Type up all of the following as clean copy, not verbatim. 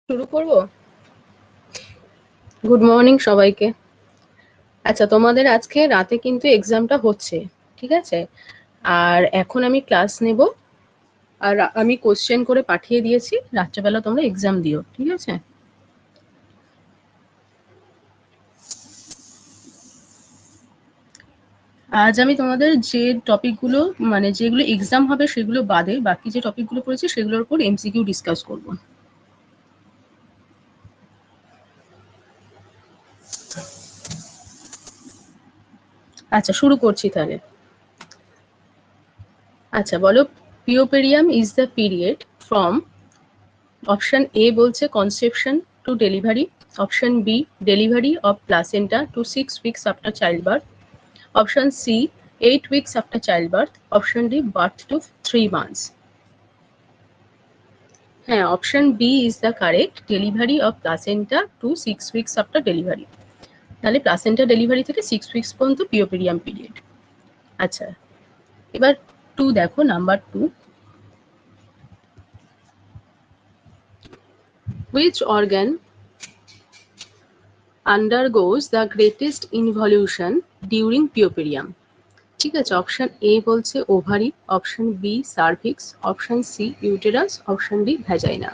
শুরু করব। Good morning সবাইকে। আচ্ছা, তোমাদের আজকে রাতে কিন্তু এক্সামটা হচ্ছে, ঠিক আছে? আর এখন আমি ক্লাস নেব, আর আমি কোশ্চেন করে পাঠিয়ে দিয়েছি, রাত্রেবেলা তোমরা এক্সাম দিও, ঠিক আছে? আজ আমি তোমাদের যে টপিকগুলো মানে যেগুলো এক্সাম হবে সেগুলো বাদে বাকি যে টপিকগুলো পড়েছি সেগুলোর উপর এমসিকিউ ডিসকাস করব। আচ্ছা, শুরু করছি তাহলে। আচ্ছা, বলো, puerperium is the period from, option A বলছে conception to delivery, option B delivery of placenta to 6 weeks after childbirth, option C 8 weeks after childbirth, option D birth to 3 months। হ্যাঁ, option B is the correct, delivery of placenta to 6 weeks after delivery. তাহলে placenta delivery থেকে 6 weeks পর্যন্ত পিওপেরিয়াম period. আচ্ছা, এবার two দেখো, number 2, which organ undergoes the greatest involution during puerperium? ঠিক আছে, option A বলছে ovary, option B cervix, option C uterus, option D vagina.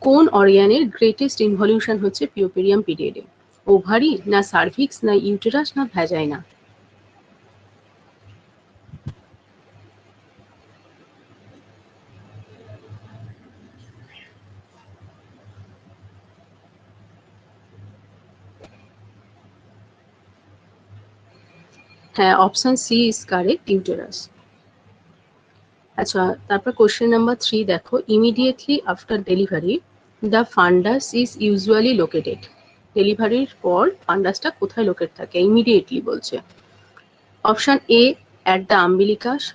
কোন অর্গানের গ্রেটেস্ট ইনভলিউশন হচ্ছে পিওপেরিয়াম পিরিয়ডে? ওভারি, না সার্ভিক্স, না ইউটেরাস, না ভ্যাজাইনা? হ্যাঁ, option C is correct, uterus. আচ্ছা, তারপর কোশ্চেন নাম্বার 3 দেখো, immediately after delivery the fundus is usually located. ডেলিভারির পর ফান্ডাসটা কোথায় লোকেট থাকে? ইমিডিয়েটলি বলছে। Option A at the umbilicus,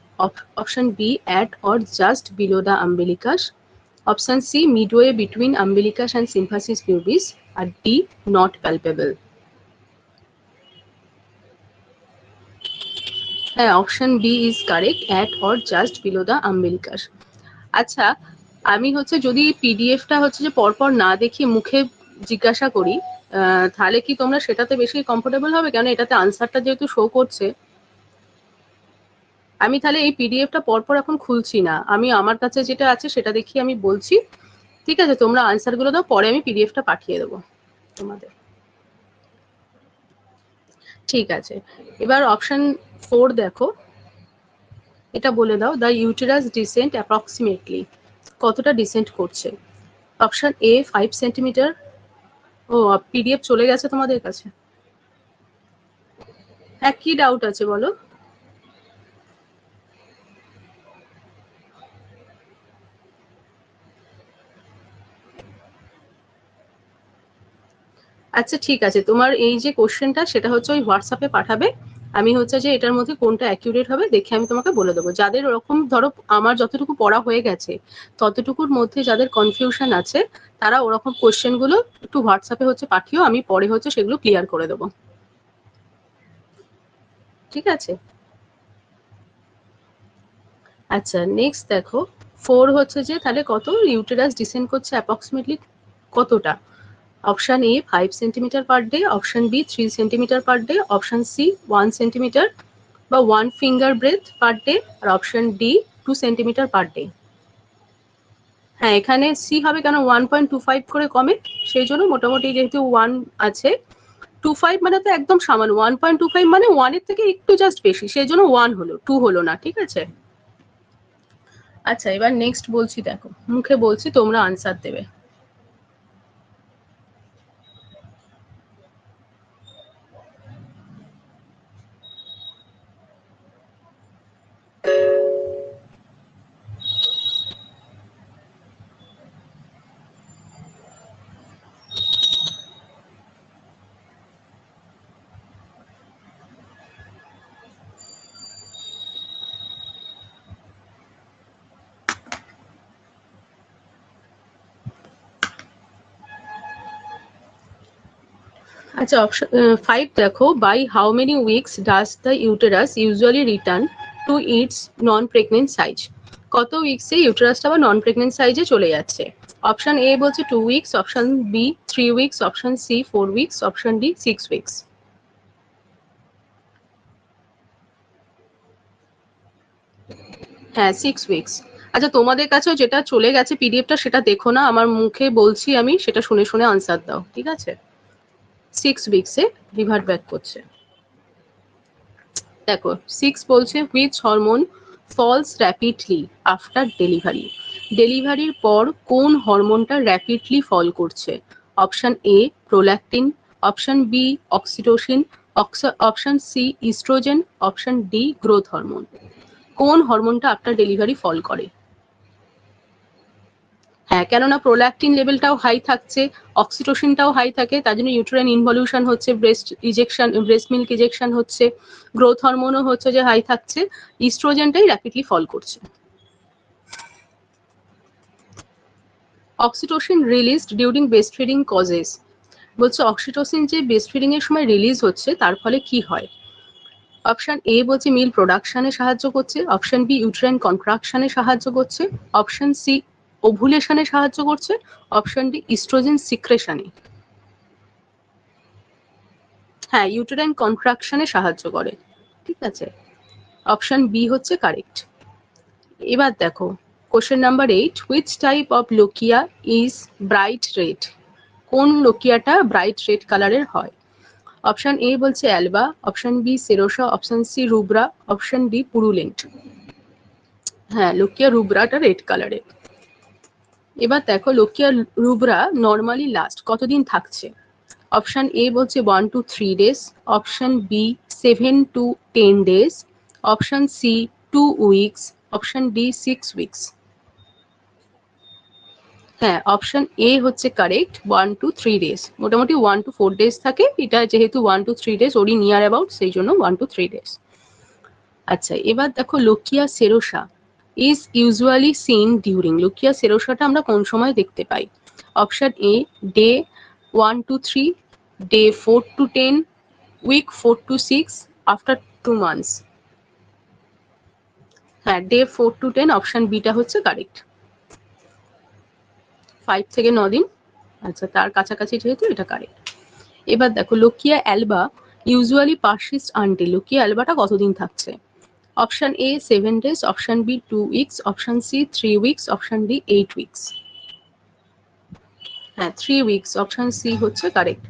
option B at or just below the umbilicus, option C midway between umbilicus and symphysis pubis, আর D not palpable। হ্যাঁ, option B is correct, at or just below the umbilicus। আচ্ছা, আমি হচ্ছে যদি পিডিএফটা হচ্ছে যে পরপর না দেখিয়ে মুখে জিজ্ঞাসা করি, তাহলে কি তোমরা সেটাতে বেশি কমফোর্টেবল হবে? কেন এটাতে আনসারটা যেহেতু শো করছে, আমি তাহলে এই পিডিএফটা পরপর এখন খুলছি না, আমি আমার কাছে যেটা আছে সেটা দেখিয়ে আমি বলছি, ঠিক আছে? তোমরা আনসারগুলো দাও, পরে আমি পিডিএফটা পাঠিয়ে দেবো তোমাদের। ঠিক আছে, এবার অপশন 4 দেখো, এটা বলে দাও, দ্য ইউটেরাস ডিসেন্ট অ্যাপ্রক্সিমেটলি, কতটা ডিসেন্ট করছে? Option A 5 centimetre. ও, পিডিএফ চলে গেছে তোমাদের কাছে? হ্যাঁ, কি ডাউট আছে বলো। আচ্ছা, ঠিক আছে, তোমার এই যে কোশ্চেনটা সেটা হচ্ছে ওই হোয়াটসঅ্যাপে পাঠাবে, আমি হচ্ছে যে এটার মধ্যে কোনটা অ্যাকিউরেট হবে দেখে আমি তোমাকে বলে দেবো। যাদের ওরকম ধরো আমার যতটুকু পড়া হয়ে গেছে ততটুকুর মধ্যে যাদের কনফিউশন আছে, তারা ওরকম কোশ্চেনগুলো একটু হোয়াটসঅ্যাপে হচ্ছে পাঠিও, আমি পরে হচ্ছে সেগুলো ক্লিয়ার করে দেবো, ঠিক আছে? আচ্ছা, নেক্সট দেখো, 4 হচ্ছে যে তাহলে কত ইউটেরাস ডিসেন্ড করছে অ্যাপ্রক্সিমেটলি কতটা? Option A 5 centimetre per day, option B 3 centimetre per day, option C 1 centimetre বা 1 ফিঙ্গার ব্রেথ পার ডে, আর option D 2 centimetre per day. হ্যাঁ, এখানে সি হবে, কেন 1.25 করে কমে, সেই জন্য মোটামুটি যেহেতু 1 আছে, 25 মানে তো একদম সামান্য, 1.25 মানে 1 এর থেকে একটু জাস্ট বেশি, সেই জন্য 1 হলো, 2 হলো না, ঠিক আছে? আচ্ছা, এবার নেক্সট বলছি, দেখো মুখে বলছি, তোমরা আনসার দেবে। আচ্ছা, অপশন 5 দেখো, by how many weeks does the uterus usually return to its non pregnant size? কত উইকসে ইউটেরাসটা আবার নন প্রেগনেন্ট সাইজে চলে যাচ্ছে? অপশন এ বলছে 2 weeks, option B 3 weeks, option C 4 weeks, option D 6 weeks. হ্যাঁ 6 উইকস। আচ্ছা তোমাদের কাছেও যেটা চলে গেছে পিডিএফটা সেটা দেখো না, আমার মুখে বলছি আমি, সেটা শুনে শুনে আনসার দাও, ঠিক আছে? 6 উইকসে রিভার্ট ব্যাক করছে। দেখো 6 বলছে which hormone falls rapidly after delivery. ডেলিভারির পর কোন হরমোনটা র্যাপিডলি ফল করছে? Option A prolactin, option B oxytocin, option C oestrogen, option D growth hormone. কোন হরমোনটা আফটার ডেলিভারি ফল করে? হ্যাঁ, কেননা প্রোল্যাকটিন লেভেলটাও হাই থাকছে, অক্সিটোসিনটাও হাই থাকে, তার জন্য ইউটেরাইন ইনভলিউশন হচ্ছে, ব্রেস্ট মিল্ক ইজেকশন হচ্ছে, গ্রোথ হরমোনও হচ্ছে যে হাই থাকছে, ইস্ট্রোজেনটাই র্যাপিডলি ফল করছে। Oxytocin released during breast feeding causes. বলছে অক্সিটোসিন যে ব্রেস্ট ফিডিং এর সময় রিলিজ হচ্ছে তার ফলে কি হয়? অপশন এ বলছে মিল্ক প্রোডাকশনে সাহায্য করছে, অপশন বি ইউটেরাইন কন্ট্রাকশনে সাহায্য করছে, অপশন সি ওভুলেশনে সাহায্য করছে, অপশন ডি ইস্ট্রোজেন সিক্রেশনে। হ্যাঁ ইউটেরাইন কন্ট্রাকশনে সাহায্য করে, ঠিক আছে, অপশন বি হচ্ছে কারেক্ট। এবার দেখো question number 8, which type of lochia is bright red. কোন লোকিয়াটা ব্রাইট রেড কালারের হয়? অপশন এ বলছে alba, option B serosa, option C rubra, option D purulent. হ্যাঁ লোকিয়া রুব্রাটা রেড কালারের। এবার দেখো লোকিয়া রুব্রা নর্মালি লাস্ট কতদিন থাকছে? অপশন এ বলছে 1 to 3 days, option B 7 to 10 days, option C 2 weeks, option D 6 weeks। হ্যাঁ অপশন এ হচ্ছে কারেক্ট, 1 to 3 days, মোটামুটি 1 to 4 days থাকে, এটা যেহেতু 1 to 3 days ওরই নিয়ার অ্যাবাউট, সেই জন্য 1 to 3 days। আচ্ছা এবার দেখো lochia serosa is usually seen during. Lochia সেরোসাটা আমরা কোন সময় দেখতে পাই? Option A day 1 to 3, day 4 to 10, week 4 to 6, after 2 months। হ্যাঁ ডে 4 to 10, অপশন বিটা হচ্ছে কারেক্ট, 5 থেকে 9 দিন। আচ্ছা তার কাছাকাছি যেহেতু এটা কারেক্ট। এবার দেখো lochia alba usually persist until. Lochia অ্যালবাটা কতদিন থাকছে? Option A 7 days, option B 2 weeks, option C 3 weeks, option D 8 weeks। হ্যাঁ 3 weeks, অপশন সি হচ্ছে কারেক্ট।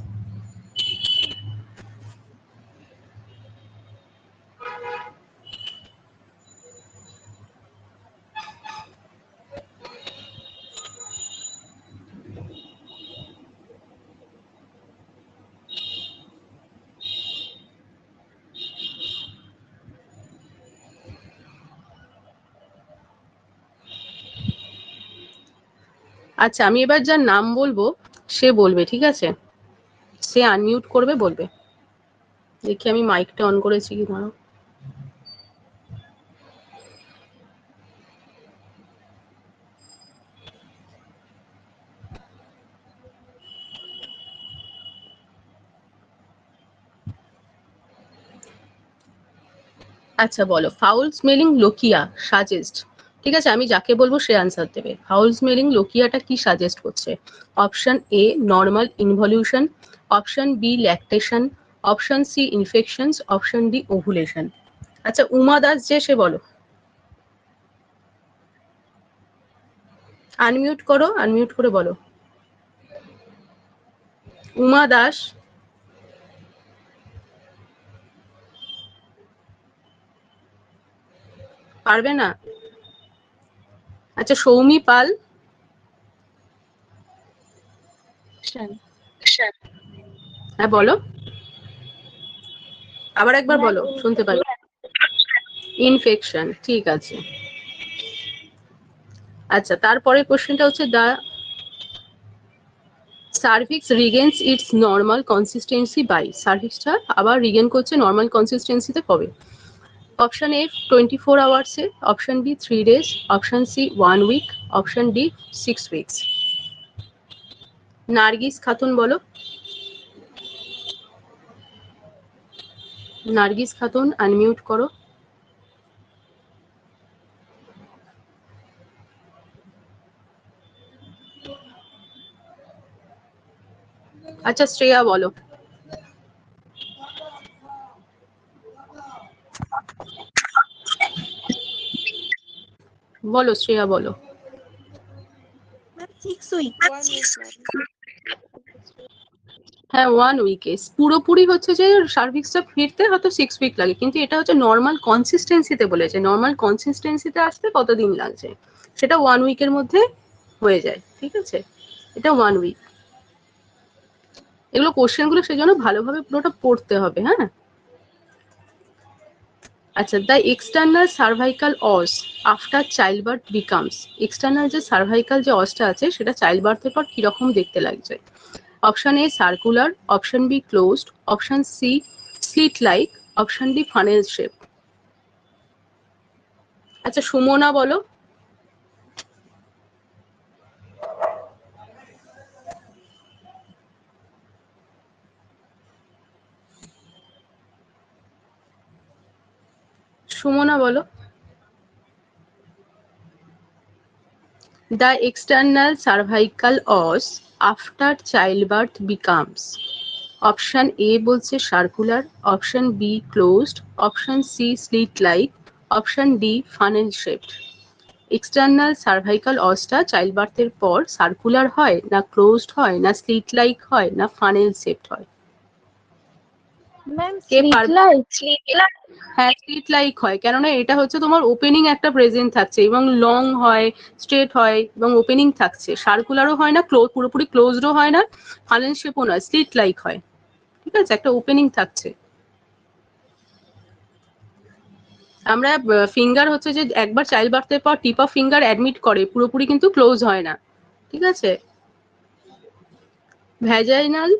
আচ্ছা আমি এবার যার নাম বলবো সে বলবে, ঠিক আছে? সে আনমিউট করবে, বলবে। দেখি আমি মাইকটা অন করেছি কি না। আচ্ছা বলো ফাউল স্মেলিং লোকিয়া সাজেস্ট। ঠিক আছে আমি যাকে বলবো সে আনসার দেবে। ফাউল স্মেলিং লোকিয়াটা কি সাজেস্ট করছে? Option A normal involution, option B lactation, option C infections, option D ovulation. আচ্ছা উমা দাস যে সে বলো। আনমিউট করো, আনমিউট করে বলো। উমা দাস। পারবে না? আচ্ছা সৌমি পাল। হ্যাঁ বলো, আবার একবার বলো, শুনতে পাই। ইনফেকশন, ঠিক আছে। আচ্ছা তারপরে কোশ্চেনটা হচ্ছে the cervix regains its normal consistency by. সার্ভিক্সটা আবার রিগেন করছে নর্মাল কনসিস্টেন্সিতে কবে? অপশন এ 24 আওয়ার্সে, option B 3 days, option C 1 week, option D 6 weeks। Nargis Khatun বলো। নার্গিস খাতুন আনমিউট করো। আচ্ছা শ্রেয়া বলো। বলো শ্রেয়া বলো। 6 week। হ্যাঁ 1 উইকে পুরোপুরি হচ্ছে যে সার্ভিক্সটা ফিরতে হয়তো 6 উইক লাগে, কিন্তু এটা হচ্ছে নর্মাল কনসিস্টেন্সিতে বলেছে, নর্মাল কনসিস্টেন্সিতে আসতে কতদিন লাগছে সেটা 1 উইকের মধ্যে হয়ে যায়, ঠিক আছে, এটা 1 উইক। এগুলো কোশ্চেনগুলো সেজন্য ভালোভাবে পুরোটা পড়তে হবে, হ্যাঁ। আচ্ছা, দ্য এক্সটার্নাল সার্ভাইকাল অস after child birth becomes, external যে সার্ভাইকাল যে অসটা আছে সেটা চাইল্ড বার্থের পর কিরকম দেখতে লাগছে। Option A circular, option B closed, option C slit like, option D funnel shape. আচ্ছা সুমনা বলো। সুমনা বলো। The external cervical os after childbirth becomes, option A বলছে circular, option B closed, option C slit like, option D funnel shaped. External cervical অসটা child বার্থের পর circular হয় না closed হয় না স্লিট লাইক হয় না ফানেল শেপড হয়? Ma'am slit like. হ্যাঁ স্লিট লাইক হয়, কেননা এটা হচ্ছে তোমার ওপেনিং একটা প্রেজেন্ট থাকছে এবং লং হয়, স্ট্রেট হয় এবং ওপেনিং থাকছে, সার্কুলারও হয় না, পুরোপুরি ক্লোজডও হয় না, ফানেল শেপও নয়, স্লিট লাইক হয়, ঠিক আছে, একটা ওপেনিং থাকছে। আমরা ফিঙ্গার হচ্ছে যে একবার চাইল্ড বার্থের পর টিপ অফ ফিঙ্গার অ্যাডমিট করে, পুরোপুরি কিন্তু ক্লোজ হয় না, ঠিক আছে। ভ্যাজাইনাল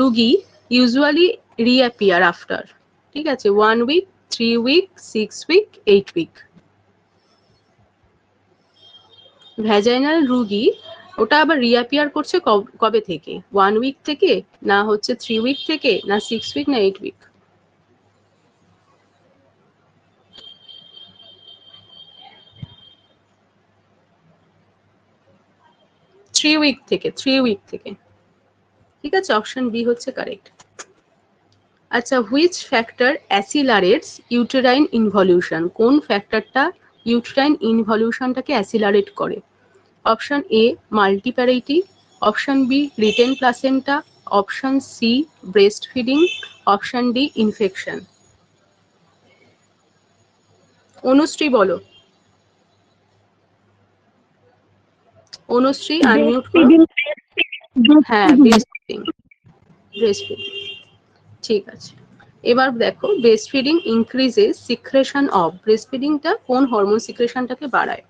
রুগী ইউজুয়ালি রিঅ্যাপিয়ার আফটার, ঠিক আছে, 1 week, 3 week, 6 week, 8 week. Vaginal রুগী ওটা আবার রিঅ্যাপিয়ার করছে কবে থেকে, 1 উইক থেকে না হচ্ছে 3 উইক থেকে না 6 উইক না 8 উইক? 3 উইক থেকে, 3 উইক থেকে, ঠিক আছে, অপশন বি হচ্ছে কারেক্ট। আচ্ছা, which factor accelerates uterine involution, কোন ফ্যাক্টরটা ইউটেরাইন ইনভলিউশনটাকে অ্যাসিলারেট করে? Option A multiparity, option B retained placenta, option C breastfeeding, option D infection. Anushree বলো। অনুশ্রী আনমিউট করো। হ্যাঁ ব্রেস্ট ফিডিং, ব্রেস্ট ফিডিং, ঠিক আছে। এবার দেখো breast feeding increases secretion of, breast ফিডিংটা কোন হরমোন সিক্রেশনটাকে বাড়ায়?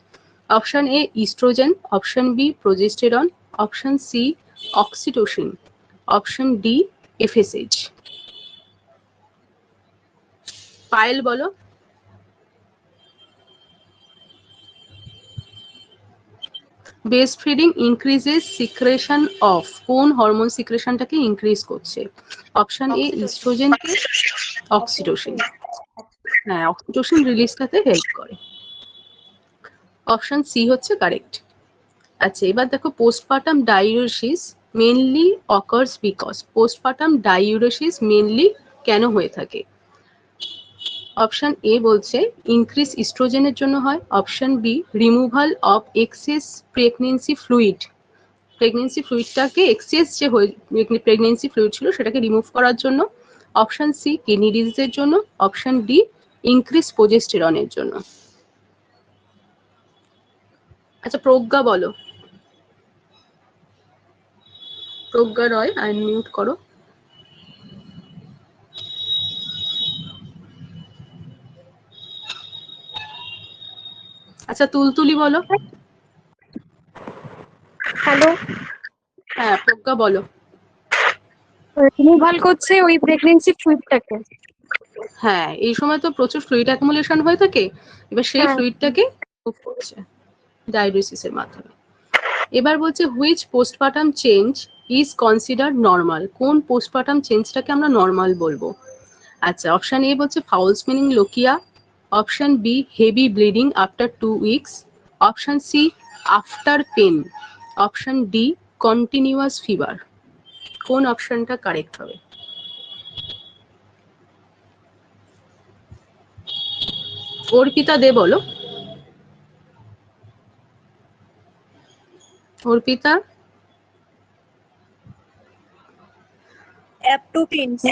Option A estrogen, option B progesterone, option C oxytocin, option D FSH. Payel বলো। Breast feeding increases secretion of, কোন হরমোন সিক্রেশনটাকে ইনক্রিজ করছে? অপশন এ ইস্ট্রোজেন, অক্সিটোসিন, হ্যাঁ অক্সিটোসিন রিলিজটাতে হেল্প করে, অপশন সি হচ্ছে কারেক্ট। আচ্ছা এবার দেখো postpartum diuresis mainly occurs because, postpartum diuresis mainly কেন হয়ে থাকে? অপশন এ বলছে ইনক্রিজ ইস্ট্রোজেনের জন্য হয়, option B removal of excess pregnancy fluid, pregnancy ফ্লুইডটাকে এক্সেস যে প্রেগনেন্সি ফ্লুইড ছিল সেটাকে রিমুভ করার জন্য, অপশন সি কিডনি ডিজিজের জন্য, অপশন ডি ইনক্রিজ প্রোজেস্টেরনের জন্য। আচ্ছা প্রজ্ঞা বলো। প্রজ্ঞা রয় আনমিউট করো। আচ্ছা তুলতুলি বলো। হ্যালো। হ্যাঁ প্রজ্ঞা বলো। রিমুভাল করছে ওই প্রেগন্যান্সি ফ্লুইডটাকে। হ্যাঁ এই সময় তো প্রচুর ফ্লুইড অ্যাকুমুলেশন হয়ে থাকে, এবার সেই ফ্লুইডটাকে মুভ করছে ডায়ালিসিসের মাধ্যমে। এবার বলছে which postpartum change is considered normal, কোন পোস্টপার্টাম চেঞ্জটাকে আমরা নর্মাল বলবো? আচ্ছা অপশন এ বলছে foul smelling lochia, option B heavy bleeding after 2 weeks, option C after pain, option D continuous fever. কোন অপশনটা কারেক্ট হবে? অর্পিতা দে বলো। অর্পিতা, অ্যাপটোপিনস।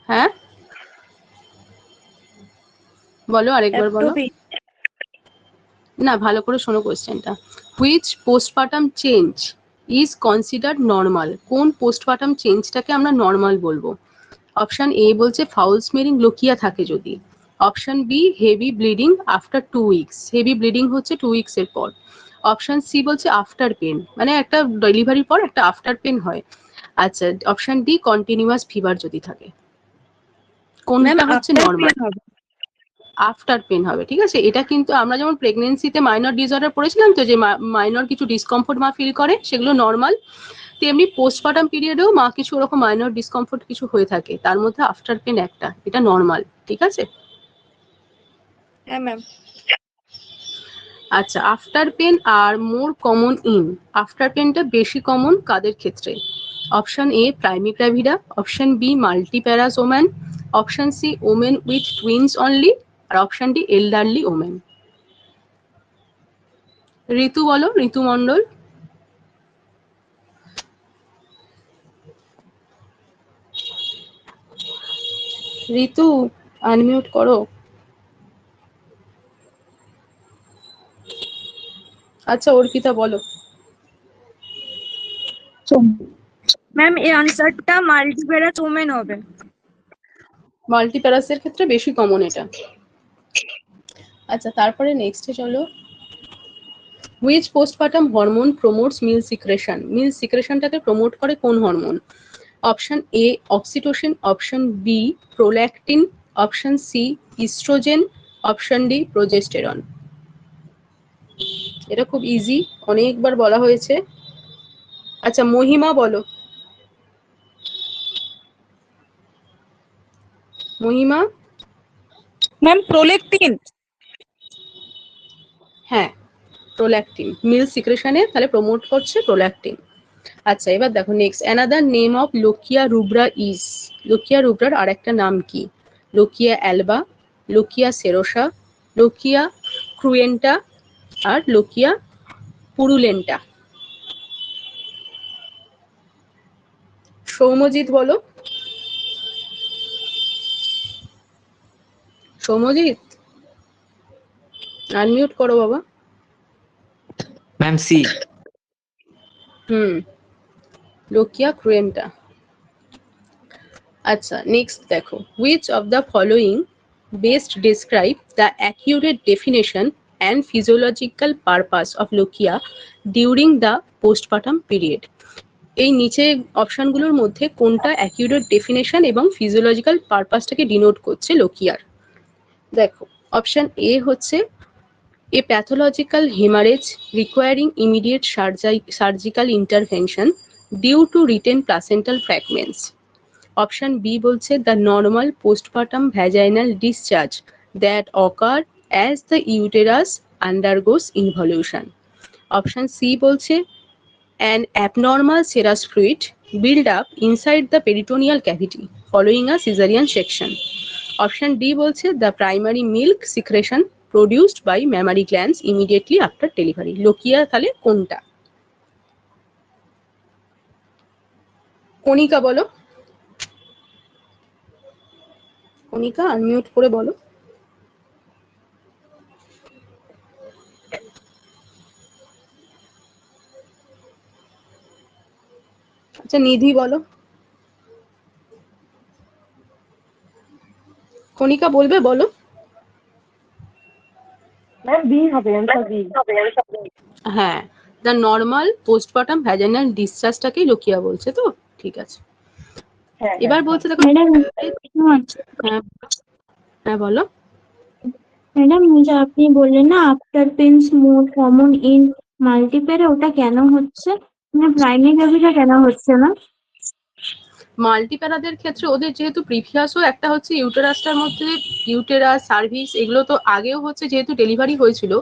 হ্যাঁ বলো, আরেকবার বলো। না, ভালো করে শোনো কোশ্চেনটা। Which postpartum change is considered normal? কোন পোস্টপার্টাম চেঞ্জটাকে আমরা নর্মাল বলবো? অপশন এ বলছে ফাউল স্মেলিং লোকিয়া থাকে যদি। Option B heavy bleeding after 2 weeks, heavy bleeding হচ্ছে 2 উইকস এর পর। অপশন সি বলছে আফটার পেন, মানে একটা ডেলিভারির পর একটা আফটার পেন হয়। আচ্ছা, অপশন ডি কন্টিনিউয়াস ফিভার যদি থাকে। কোনটা হচ্ছে নর্মাল? আফটার পেন হবে, ঠিক আছে। এটা কিন্তু আমরা যেমন প্রেগনেন্সিতে মাইনর ডিসঅর্ডার পড়েছিলাম তো, যে মাইনর কিছু ডিসকমফোর্ট মা ফিল করে, সেগুলো নর্মাল। তেমনি পোস্টপার্টাম পিরিয়ডেও মা কিছু ওরকম মাইনর ডিসকমফোর্ট কিছু হয়ে থাকে, তার মধ্যে আফটার পেন একটা, এটা নর্মাল, ঠিক আছে। হ্যাঁ ম্যাম। আচ্ছা, after pain are more common in, after পেনটা বেশি কমন কাদের ক্ষেত্রে? Option A primigravida, option B multiparous woman, option C women with twins only, আর option D elderly women. Ritu বলো, ঋতু মণ্ডল। ঋতু, আনমিউট করো। আচ্ছা, অর্পিতা বলো। ম্যাম এই আনসারটা মাল্টিপ্যারাস ওমেন হবে। মাল্টিপ্যারাসের ক্ষেত্রে বেশি কমন এটা। আচ্ছা, তারপরে নেক্সটে চলো। Which postpartum hormone promotes milk secretion? Milk সিক্রেশনটাকে প্রমোট করে কোন hormone? Option A oxytocin, option B prolactin, option C oestrogen, option D progesterone. এটা খুব ইজি, অনেকবার বলা হয়েছে। আচ্ছা, মহিমা বলো। মহিমা। Ma'am prolactin. হ্যাঁ, প্রোল্যাকটিন মিল্ক সিক্রেশনে তাহলে প্রমোট করছে প্রোল্যাকটিন। আচ্ছা, এবার দেখো next, another name of lochia rubra is, lochia রুব্রার আরেকটা নাম কি? Lochia alba, lochia serosa, lochia cruenta, আর লোকিয়া পুরুলেন্টা। সৌম্যজিৎ বলো। সৌম্যজিৎ, আনমিউট করো বাবা। Ma'am C. Lochia cruenta. আচ্ছা, নেক্সট দেখো, which of the following best describe the accurate definition and physiological purpose of lochia during the postpartum period? এই নিচে অপশনগুলোর মধ্যে কোনটা accurate definition এবং ফিজিওলজিক্যাল পারপাসটাকে ডিনোট করছে লোকিয়ার? দেখো, অপশন এ হচ্ছে a pathological hemorrhage requiring immediate surgical intervention due to retained placental fragments. Option B বলছে the normal postpartum vaginal discharge that occur as the uterus undergoes involution. Option C বলছে an abnormal serous fluid build up inside the peritoneal cavity following a cesarean section. Option D বলছে the primary milk secretion produced by mammary glands immediately after delivery. Lochia তাহলে কোনটা? কণিকা বলো। কণিকা, unmute করে বলো। আচ্ছা, নিধি বলো। কণিকা বলবে, বলো। ম্যাম বি হবে, আনসার বি। হ্যাঁ, দ্য নর্মাল পোস্টপার্টাম ভ্যাজাইনাল ডিসচার্জটাকেই লোকিয়া বলছে তো, ঠিক আছে। এবার বলছে দেখো, হ্যাঁ হ্যাঁ বলো। ম্যাডাম যে আপনি বললেন না after pains more common in multiparae, ওটা কেন হচ্ছে? মানে প্রাইমারি গ্রাভিটা কেন হচ্ছে না? মাল্টিপ্যারাদের ক্ষেত্রে ওদের যেহেতু প্রিভিয়াসও একটা হচ্ছে ইউটেরাসটার মধ্যে ইউটেরাস সার্ভিস এগুলো তো আগেও হচ্ছে যেহেতু ডেলিভারি হয়েছিল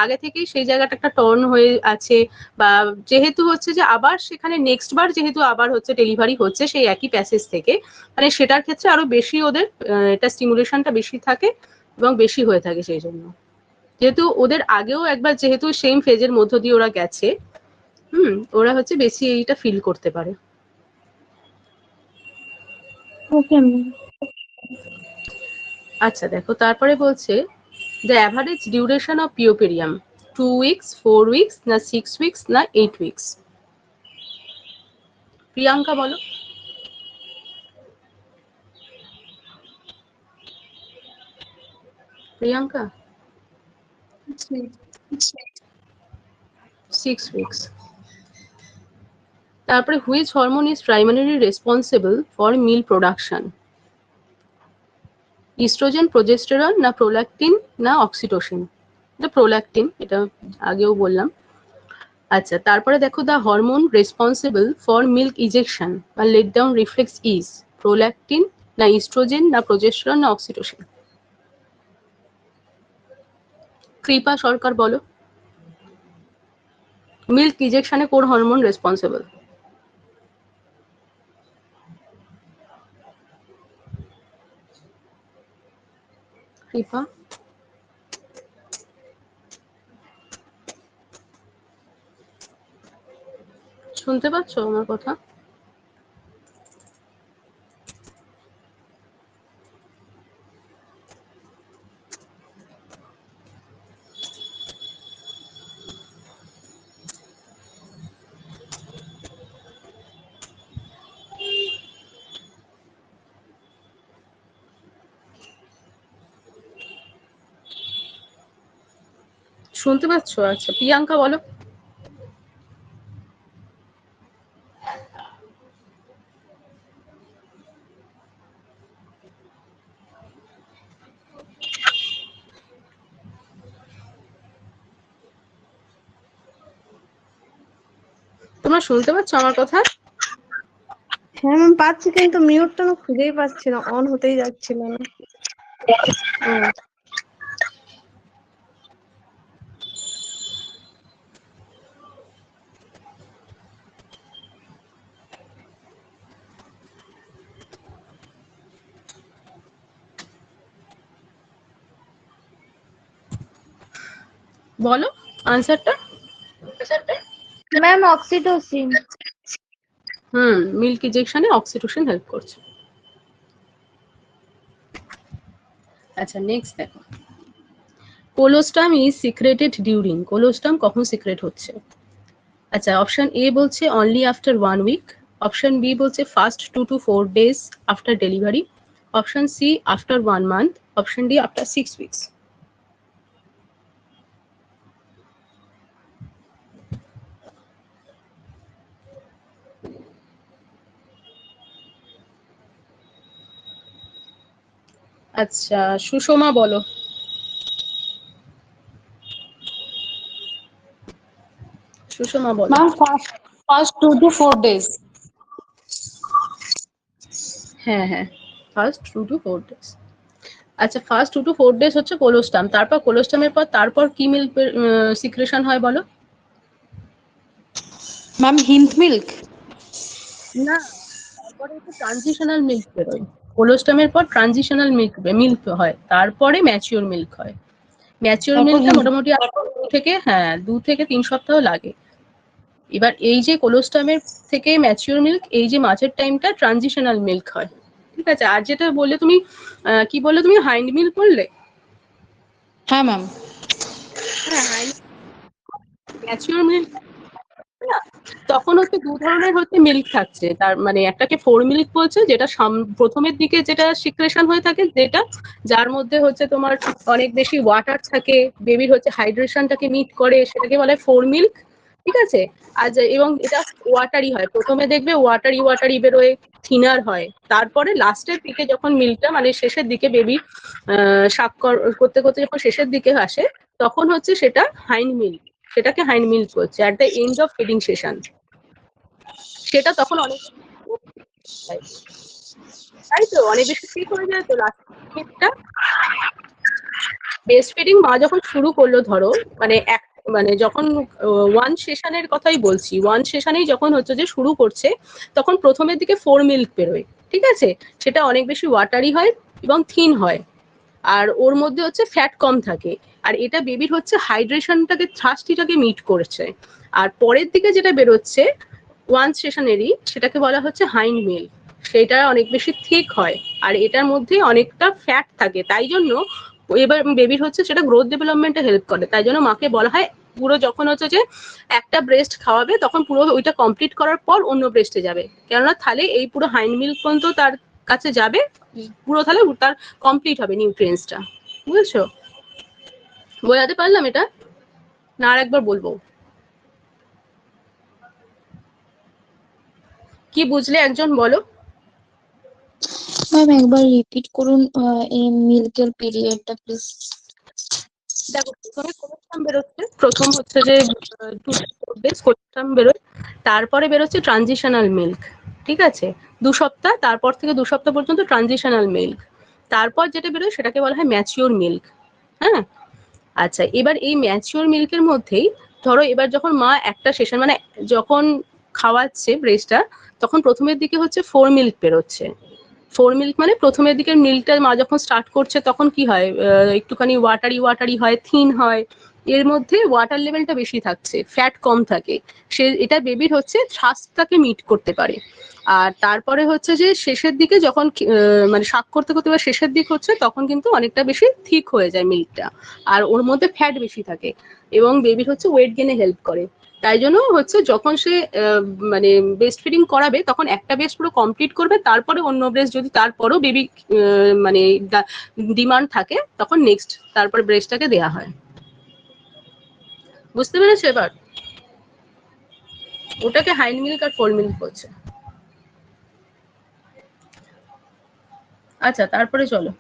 আগে থেকেই সেই জায়গাটা একটা টার্ন হয়ে আছে, বা যেহেতু হচ্ছে যে আবার সেখানে নেক্সট বার যেহেতু আবার হচ্ছে ডেলিভারি হচ্ছে সেই একই প্যাসেজ থেকে, মানে সেটার ক্ষেত্রে আরো বেশি ওদের এটা স্টিমুলেশনটা বেশি থাকে এবং বেশি হয়ে থাকে। সেই জন্য যেহেতু ওদের আগেও একবার যেহেতু সেম ফেজের মধ্য দিয়ে ওরা গেছে, ওরা হচ্ছে বেশি এইটা ফিল করতে পারে। Okay ma'am. আচ্ছা দেখো তারপরে বলছে the average duration of puerperium 2 weeks, 4 weeks, না 6 উইকস, না 8 উইকস। প্রিয়াঙ্কা বলো। প্রিয়াঙ্কা 6 উইকস। তারপরে which hormone is primarily responsible for milk production? Estrogen, progesterone, না প্রোল্যাকটিন, না অক্সিটোসিন? এটা প্রোল্যাকটিন, এটা আগেও বললাম। আচ্ছা তারপরে দেখো the hormone responsible for milk ejection বা let down reflex is prolactin, না ইস্ট্রোজেন, না প্রোজেস্টেরন, না অক্সিটোসিন? কৃপা সরকার বলো, মিল্ক ইজেকশনে কোন হরমোন রেসপন্সিবল? কৃপা শুনতে পাচ্ছ আমার কথা? শুনতে পাচ্ছ? আচ্ছা প্রিয়াঙ্কা বলো। তোমরা শুনতে পাচ্ছ আমার কথা? হ্যাঁ ম্যাম পাচ্ছি, কিন্তু মিউটটা না খুঁজেই পাচ্ছি না, অন হতেই যাচ্ছিল না। বলো আনসারটা। Ma'am oxytocin. মিল্ক ইজেকশনে অক্সিটোসিন হেল্প করছে। আচ্ছা নেক্সট দেখো, colostrum is secreted during. Colostrum কখন সিক্রেট হচ্ছে? আচ্ছা অপশন এ বলছে only after 1 week, option B বলছে first 2 to 4 days after delivery, option C after 1 month, option D after 6 weeks. আচ্ছা সুষমা বলো। সুষমা বলো। Ma'am, first 2 to 4 days. হ্যাঁ হ্যাঁ, ফার্স্ট 2 to 4 ডেজ। আচ্ছা ফার্স্ট 2 to 4 ডেজ হচ্ছে কোলোস্টাম, তারপর কোলোস্টামের পর তারপর কি মিল্ক সিক্রেশন হয় বলো? Ma'am, hint milk. না, তারপরে হচ্ছে ট্রানজিশনাল মিল্ক বেরোয়। কোলোস্টামের পর ট্রানজিশনাল মিল্ক হয়, তারপরে ম্যাচিওর মিল্ক হয়। ম্যাচিওর তারপর মিল্কটা hint- মোটামুটি 2 থেকে 3 সপ্তাহ লাগে। এবার এই যে কোলোস্টামের থেকে ম্যাচিওর মিল্ক, এই যে মাঝের টাইমটা ট্রানজিশনাল মিল্ক হয়। ঠিক আছে, আর যেটা বললে তুমি কি বললে তুমি হাইন্ড মিল্ক বললে? হ্যাঁ ম্যাম। হ্যাঁ হাইন্ড ম্যাচিওর মিল্ক তখন হচ্ছে 2 ধরনের হচ্ছে মিল্ক থাকছে, তার মানে একটাকে ফোর মিল্ক বলছে, যেটা প্রথমের দিকে যেটা সিক্রেশন হয়ে থাকে, যেটা যার মধ্যে হচ্ছে তোমার অনেক বেশি ওয়াটার থাকে, বেবির হচ্ছে হাইড্রেশনটাকে মিট করে, সেটাকে বলে ফোর মিল্ক। ঠিক আছে, আর এবং এটা ওয়াটারি হয়, প্রথমে দেখবে ওয়াটারি বেরোয়, থিনার হয়, তারপরে লাস্টের দিকে যখন মিল্কটা মানে শেষের দিকে বেবি শাক করতে করতে যখন শেষের দিকে আসে, তখন হচ্ছে সেটা হাইন্ড মিল্ক, সেটাকে হাইন্ড মিল্ক করছে at the end of feeding session. সেটা তখন অনেক তাই তো অনেক বেশি ঠিক হয়ে যায় তো লাস্ট মিনিটটা। ব্রেস্ট ফিডিং মা যখন শুরু করলো ধরো মানে যখন ওয়ান সেশনের কথাই বলছি, ওয়ান সেশনেই যখন হচ্ছে যে শুরু করছে তখন প্রথমের দিকে 4 মিল্ক বেরোয়, ঠিক আছে? সেটা অনেক বেশি ওয়াটারি হয় এবং থিন হয়, আর ওর মধ্যে হচ্ছে ফ্যাট কম থাকে, আর এটা বেবির হচ্ছে হাইড্রেশনটাকে থার্স্টিটাকে মিট করছে। আর পরের দিকে যেটা বেরোচ্ছে ওয়ান সেশনেরই সেটাকে বলা হচ্ছে হাইন্ড মিল্ক, সেটা অনেক বেশি থিক হয় আর এটার মধ্যে অনেকটা ফ্যাট থাকে, তাই জন্য এবার বেবির হচ্ছে সেটা গ্রোথ ডেভেলপমেন্টে হেল্প করে। তাই জন্য মাকে বলা হয় পুরো যখন হচ্ছে যে একটা ব্রেস্ট খাওয়াবে তখন পুরো ওইটা কমপ্লিট করার পর অন্য ব্রেস্টে যাবে, কেননা তাহলে এই পুরো হাইন্ড মিল্ক পর্যন্ত তার কাছে যাবে, পুরো তাহলে তার কমপ্লিট হবে নিউট্রিয়েন্টসটা। বুঝেছো? বোঝাতে পারলাম এটা না আর একবার বলবো? কি বুঝলে একজন বলো? ম্যাম একবার রিপিট করুন এই মিল্কের পিরিয়ডটা প্লিজ। দেখো প্রথমে কোলেস্ট্রাম বেরোচ্ছে, প্রথম হচ্ছে যে 2 to 4 days কোলেস্ট্রাম বেরোয়, তারপরে বেরোচ্ছে ট্রানজিশনাল মিল্ক, ঠিক আছে? 2 সপ্তাহ, তারপর থেকে 2 সপ্তাহ পর্যন্ত ট্রানজিশনাল মিল্ক, তারপর যেটা বেরোয় সেটাকে বলা হয় ম্যাচিওর মিল্ক। হ্যাঁ, আচ্ছা এবার এই ম্যাচিওর মিল্কের মধ্যেই ধরো এবার যখন মা একটা সেশন মানে যখন খাওয়াচ্ছে ব্রেস্টটা তখন প্রথমের দিকে হচ্ছে 4 মিল্ক বেরোচ্ছে। 4 মিল্ক মানে প্রথমের দিকের মিল্কটা মা যখন স্টার্ট করছে তখন কি হয়, একটুখানি ওয়াটারি হয়, থিন হয়, এর মধ্যে ওয়াটার লেভেলটা বেশি থাকছে, ফ্যাট কম থাকে, সে এটা বেবির হচ্ছে স্বাস্থ্যটাকে মিট করতে পারে। আর তারপরে হচ্ছে যে শেষের দিকে যখন মানে শাক করতে করতে বা শেষের দিক হচ্ছে তখন কিন্তু অনেকটা বেশি থিক হয়ে যায় মিল্কটা, আর ওর মধ্যে ফ্যাট বেশি থাকে এবং বেবির হচ্ছে ওয়েট গেনে হেল্প করে। তাই জন্য হচ্ছে যখন সে মানে ব্রেস্ট ফিডিং করাবে তখন একটা ব্রেস্ট পুরো কমপ্লিট করবে, তারপরে অন্য ব্রেস্ট যদি তারপরেও বেবি মানে ডিমান্ড থাকে তখন নেক্সট তারপরে ব্রেস্টটাকে দেওয়া হয়। বুঝতে পেরেছো এবার? ওটাকে হাইন্ড মিল্ক আর ফোর মিল্ক বলছে। আচ্ছা তারপরে চলো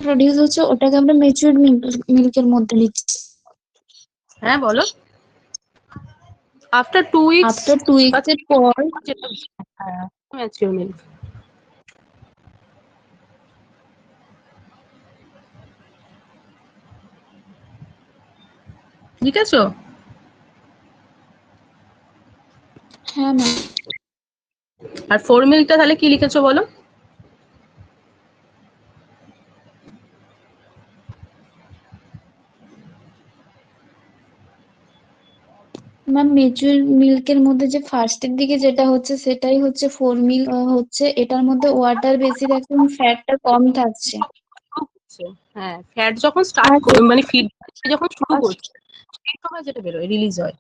প্রডিউস হচ্ছে ওটাকে আমরা ম্যাচিউরড মিল্কের মধ্যে নিচ্ছি। হ্যাঁ বলো। আফটার 2 উইকস আফটার 2 উইকস এর পর হ্যাঁ ম্যাচিওর মিল্ক। ঠিক আছে? হ্যাঁ ম্যাম। আর ফোর মিল্কটা তাহলে কি লিখেছো বলো? ম্যাম ম্যাচিউর মিল্কের মধ্যে যে ফার্স্টের দিকে যেটা হচ্ছে সেটাই হচ্ছে 4 মিল্ক হচ্ছে, এটার মধ্যে ওয়াটার বেশি থাকছে এবং ফ্যাটটা কম থাকছে। হ্যাঁ ফ্যাট যখন স্টার্ট আর মানে ফিড যখন শুরু আর করছে সেই সময় যেটা বেরোয় রিলিজ হয়।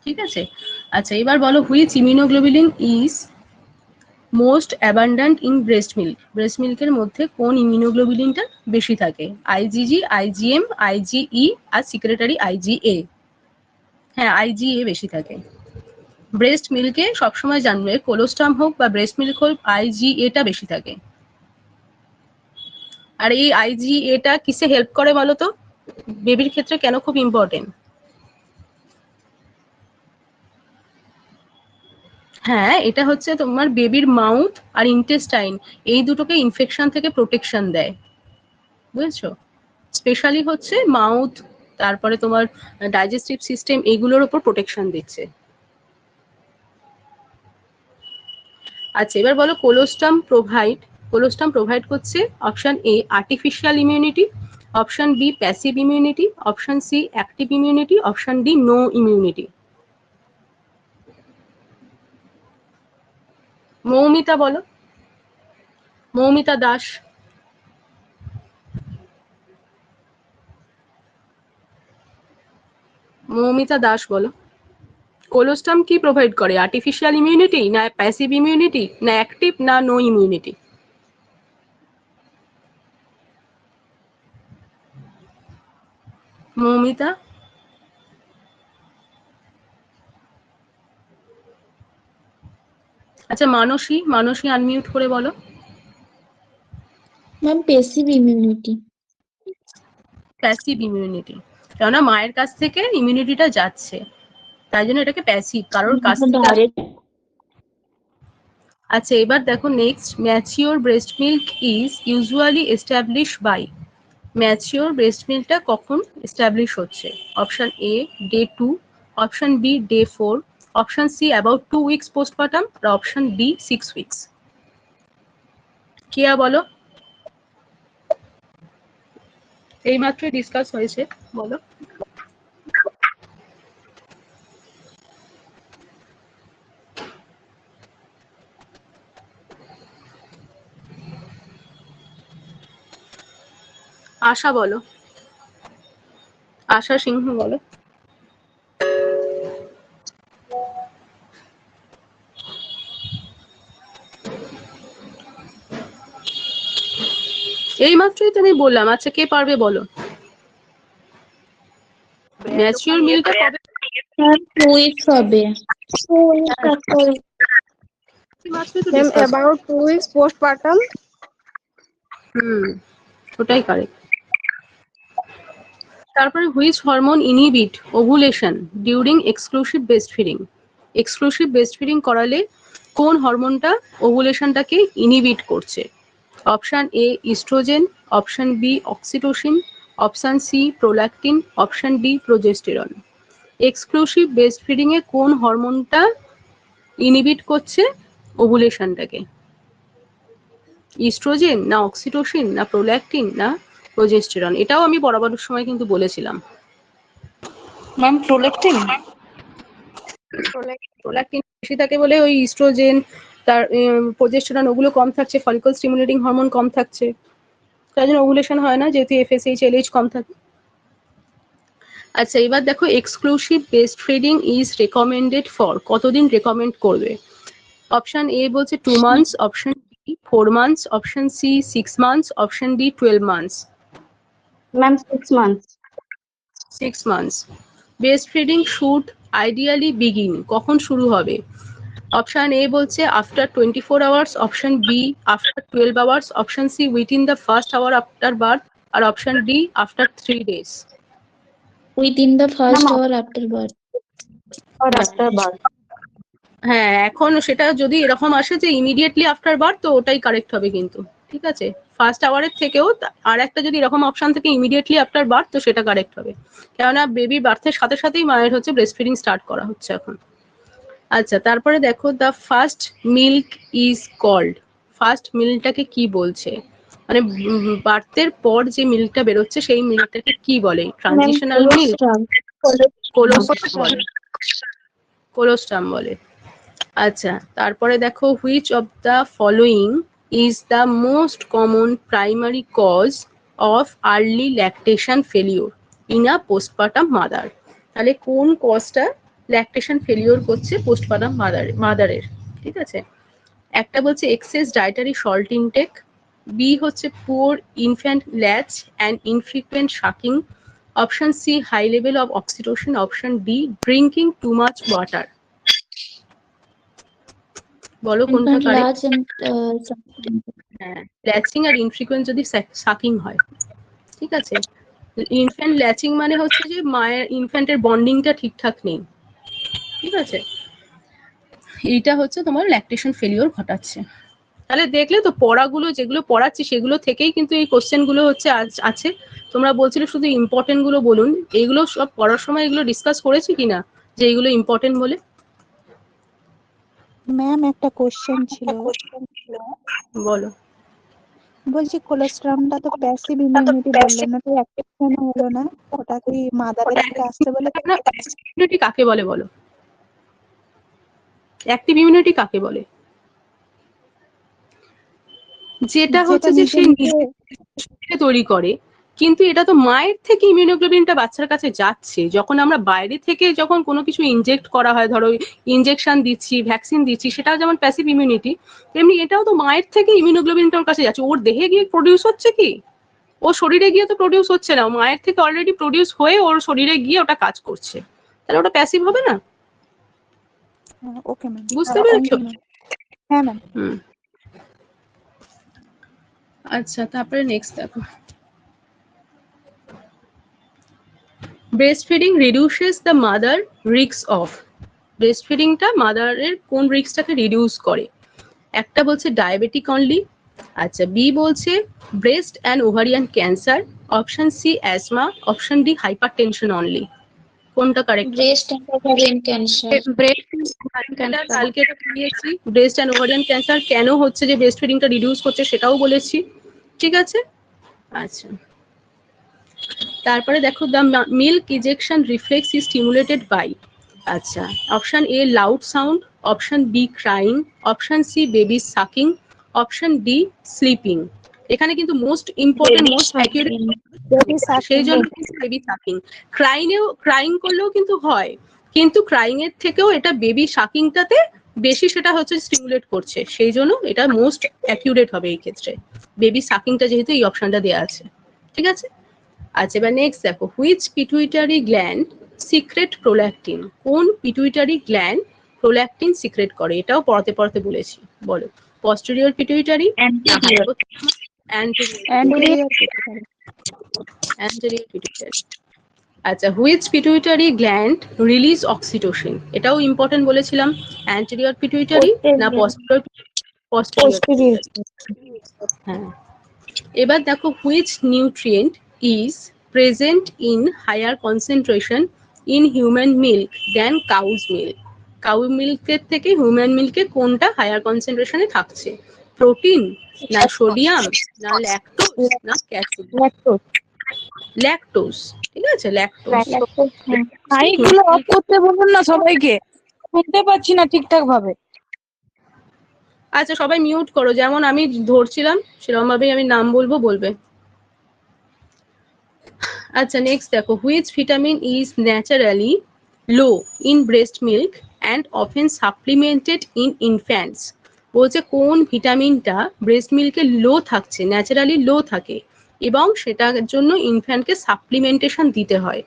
ঠিক আছে? আচ্ছা এবার বলো which immunoglobulin is most abundant in breast milk. Breast মিল্কের মধ্যে কোন ইমিউনোগ্লোবুলিনটা বেশি থাকে? আইজিজি, আইজিএম, আইজিই আর সিক্রেটারি আইজিএ। হ্যাঁ আইজিএ বেশি থাকে। ব্রেস্ট মিল্কে সবসময় জানবে কোলোস্টাম হোক বা ব্রেস্ট মিল্ক হোক আইজিএটা বেশি থাকে। আর এই আইজিএটা কিসে হেল্প করে বলো তো? বেবির ক্ষেত্রে কেন খুব ইম্পর্টেন্ট? হ্যাঁ এটা হচ্ছে তোমার বেবির মাউথ আর ইন্টেস্টাইন এই দুটোকে ইনফেকশন থেকে প্রোটেকশন দেয়। বুঝেছো? স্পেশালি হচ্ছে মাউথ, তারপরে তোমার ডাইজেস্টিভ সিস্টেম এইগুলোর উপর প্রোটেকশন দিচ্ছে। আচ্ছা এবার বলো কোলোস্টাম প্রোভাইড করছে option A artificial immunity, option B passive immunity, option C active immunity, option D no immunity. Moumita বলো, মৌমিতা দাস। মৌমিতা দাস বলো কোলোস্টাম কি প্রোভাইড করে? আর্টিফিশিয়াল ইমিউনিটি না প্যাসিভ ইমিউনিটি না অ্যাক্টিভ না নো ইমিউনিটি? মৌমিতা। আচ্ছা মানসী আনমিউট করে বলো। Ma'am passive immunity. Passive immunity, কেননা মায়ের কাছ থেকে ইমিউনিটিটা যাচ্ছে, তাই জন্য এটাকে প্যাসিভ, কারোর কাছ থেকে ডাইরেক্ট। আচ্ছা এবার দেখো next, mature breast milk is usually establish by. Mature breast মিল্কটা কখন এস্টাবলিশ হচ্ছে? Option A day 2, option B day 4, option C about 2 weeks postpartum, আর অপশন ডি 6 উইকস। কিয়া বলো, এইমাত্রই ডিসকাস হয়েছে, বলো। আশা বলো, আশা সিংহ বলো। এইমাত্রই তো আমি বললাম। আচ্ছা কে পারবে বলো, ম্যাচিওর মিল্কটা কবে? 2 উইকস হবে। 2 উইকস আফটার। এইমাত্রই তো ma'am discuss. About 2 weeks postpartum. ওটাই কারেক্ট। তারপরে which hormone inhibit ovulation during exclusive breast feeding? Exclusive breast feeding করালে কোন হরমোনটা ওভুলেশনটাকে ইনহিবিট করছে? Option A estrogen, option B oxytocin, option C prolactin, option D progesterone. Exclusive breast feeding এ কোন হরমোনটা ইনহিবিট করছে ওভুলেশনটাকে? ইস্ট্রোজেন না অক্সিটোসিন না প্রোল্যাকটিন না প্রোজেস্টেরন? এটাও আমি বরাবর সময় কিন্তু বলেছিলাম। Ma'am prolactin. প্রোল্যাকটিন বেশি থাকে বলে ওই ইস্ট্রোজেন, তার প্রোজেস্টেরন ওগুলো কম থাকছে, ফলিকল স্টিমুলেটিং হরমোন কম থাকছে, তাই জন্য ওভুলেশন হয় না, যেহেতু এফএসএইচ এলএইচ কম থাকে। আচ্ছা এবার দেখো, exclusive breast feeding is recommended for, কতদিন রেকমেন্ড করবে? অপশন এ বলছে 2 months, option B 4 months, option C 6 months, option D 12 months. Ma'am 6 months. 6 months. Breast feeding should ideally begin, কখন শুরু হবে? অপশন এ বলছে after 24 hours, option B after 12 hours, option C within the first hour after birth, আর option D after 3 days। Within the first hour after birth. আর after birth. হ্যাঁ এখন সেটা যদি এরকম আসে যে ইমিডিয়েটলি আফটার বার্থ, তো ওটাই কারেক্ট হবে কিন্তু, ঠিক আছে। ফার্স্ট আওয়ারের থেকেও আর একটা যদি এরকম অপশন থেকে ইমিডিয়েটলি আফটার বার্থ, তো সেটা কারেক্ট হবে, কেননা বেবি বার্থের সাথে সাথেই মায়ের হচ্ছে ব্রেস্ট ফিডিং স্টার্ট করা হচ্ছে এখন। আচ্ছা তারপরে দেখো, the first milk is called, first মিল্কটাকে কি বলছে? মানে বার্থের পর যে মিল্কটা বেরোচ্ছে সেই মিল্কটাকে কি বলে? ট্রানজিশনাল মিল্ক, কোলোস্টাম বলে, কোলোস্টাম বলে। আচ্ছা তারপরে দেখো, which of the following is the most common primary cause of early lactation failure in a postpartum mother? তাহলে কোন কজটা ল্যাকটেশন ফেলিওর করছে পোস্টপার্টাম মাদারের? ঠিক আছে, একটা বলছে excess dietary salt intake, B হচ্ছে poor infant latch and infrequent sucking, option C high level of oxytocin, option D drinking too much water. বলো কোনটা কারেক্ট? লার্জ এন্ড হ্যাঁ, ল্যাচিং আর ইনফ্রিকুয়েন্ট যদি সাকিং হয়, ঠিক আছে। ইনফ্যান্ট ল্যাচিং মানে হচ্ছে যে মায়ের ইনফ্যান্টের বন্ডিংটা ঠিকঠাক নেই, ঠিক আছে, এইটা হচ্ছে তোমার ল্যাকটেশন ফেলিওর ঘটাচ্ছে। তাহলে দেখলে তো, পড়াগুলো যেগুলো পড়াচ্ছি সেগুলো থেকেই কিন্তু এই কোশ্চেন গুলো হচ্ছে আছে। তোমরা বলছিলে শুধু ইম্পর্টেন্ট গুলো বলুন, এইগুলো সব পড়ার সময় এগুলো ডিসকাস করেছি কিনা যে এইগুলো ইম্পর্টেন্ট বলে? ম্যাম একটা কোশ্চেন ছিল, বলো। বলছি কোলেস্ট্রমটা তো প্যাসিভ ইমিউনিটি বললেন, ওটা অ্যাক্টিভ কেন হলো না? ওটা কি মাদারের থেকে আসতে বলে? ইমিউনিটি কাকে বলে বলো? অ্যাক্টিভ ইমিউনিটি কাকে বলে? যেটা হচ্ছে যে সে নিজে তৈরি করে, কিন্তু এটা তো মায়ের থেকে ইমিউনোগ্লোবিনটা বাচ্চার কাছে যাচ্ছে। যখন আমরা বাইরে থেকে যখন কোনো কিছু ইনজেক্ট করা হয়, ধরো ইনজেকশন দিচ্ছি, ভ্যাকসিন দিচ্ছি, সেটাও যেমন প্যাসিভ ইমিউনিটি, তেমনি এটাও তো মায়ের থেকে ইমিউনোগ্লোবিনটা ওর কাছে যাচ্ছে। ওর দেহে গিয়ে প্রডিউস হচ্ছে কি? ও শরীরে গিয়ে তো প্রডিউস হচ্ছে না, মায়ের থেকে অলরেডি প্রডিউস হয়ে ওর শরীরে গিয়ে ওটা কাজ করছে, তাহলে ওটা প্যাসিভ হবে না? ওকে ম্যাম, বুঝতে পেরেছো? হ্যাঁ ম্যাম। আচ্ছা, তারপরে নেক্সট দেখো, breast feeding reduces the mother risk of. Breast ফিডিংটা মাদারের কোন রিস্কটাকে রিডিউস করে? একটা বলছে ডায়াবেটিক অনলি, আচ্ছা বি বলছে breast and ovarian cancer, option C asthma, option D hypertension only. কোনটা correct? Breast and ovarian cancer. কালকে এটা পড়িয়েছি, ব্রেস্ট অ্যান্ড ওভারিয়ান ক্যান্সার কেন হচ্ছে, যে ব্রেস্ট ফিডিংটা রিডিউস করছে সেটাও বলেছি, ঠিক আছে। আচ্ছা, তারপরে দেখো the milk ejection reflex is stimulated by, আচ্ছা option A loud sound, option B crying, option C baby sucking, option D sleeping. এখানে কিন্তু মোস্ট ইম্পর্টেন্ট, মোস্ট অ্যাকিউরেট, সেই জন্য বেবি সাকিং। ক্রাইং করলেও কিন্তু হয়, কিন্তু ক্রাইং এর থেকেও এটা বেবি সাকিংটাতে বেশি সেটা হচ্ছে স্টিমুলেট করছে, সেই জন্য এটা মোস্ট অ্যাকিউরেট হবে এই ক্ষেত্রে, বেবি সাকিংটা যেহেতু এই অপশনটা দেওয়া আছে, ঠিক আছে। আচ্ছা, এবার নেক্সট দেখো, which pituitary gland secrete prolactin. কোন পিটুইটারি গ্ল্যান্ড প্রোল্যাকটিন সিক্রেট করে? এটাও পড়াতে পড়াতে বলেছি, বলো। Posterior pituitary, anterior pituitary. আচ্ছা, which pituitary gland release oxytocin? এটাও ইম্পর্টেন্ট বলেছিলাম, অ্যান্টেরিয়র পিটুইটারি না পস্টেরিয়র? হ্যাঁ। এবার দেখো, which nutrient is present in higher concentration in human milk than cow's milk. Cow মিল্কের থেকে হিউম্যান মিল্কে কোনটা হায়ার কনসেন্ট্রেশনে থাকছে? প্রোটিন না সোডিয়াম না ল্যাকটোজ না ক্যালসিয়াম? ল্যাকটোজ, ঠিক আছে, ল্যাকটোজ। মাইকগুলো অফ করতে বলুন না সবাইকে, শুনতে পাচ্ছি না ঠিকঠাক ভাবে। আচ্ছা, সবাই মিউট করো, যেমন আমি ধরছিলাম সেরকম ভাবেই আমি নাম বলবো, বলবে। আচ্ছা, নেক্সট দেখো, which vitamin is naturally low in breast milk and often supplemented in infants. বলছে কোন ভিটামিনটা ব্রেস্ট মিল্কে লো থাকছে, ন্যাচারালি লো থাকে, এবং সেটার জন্য ইনফ্যান্টকে সাপ্লিমেন্টেশন দিতে হয়।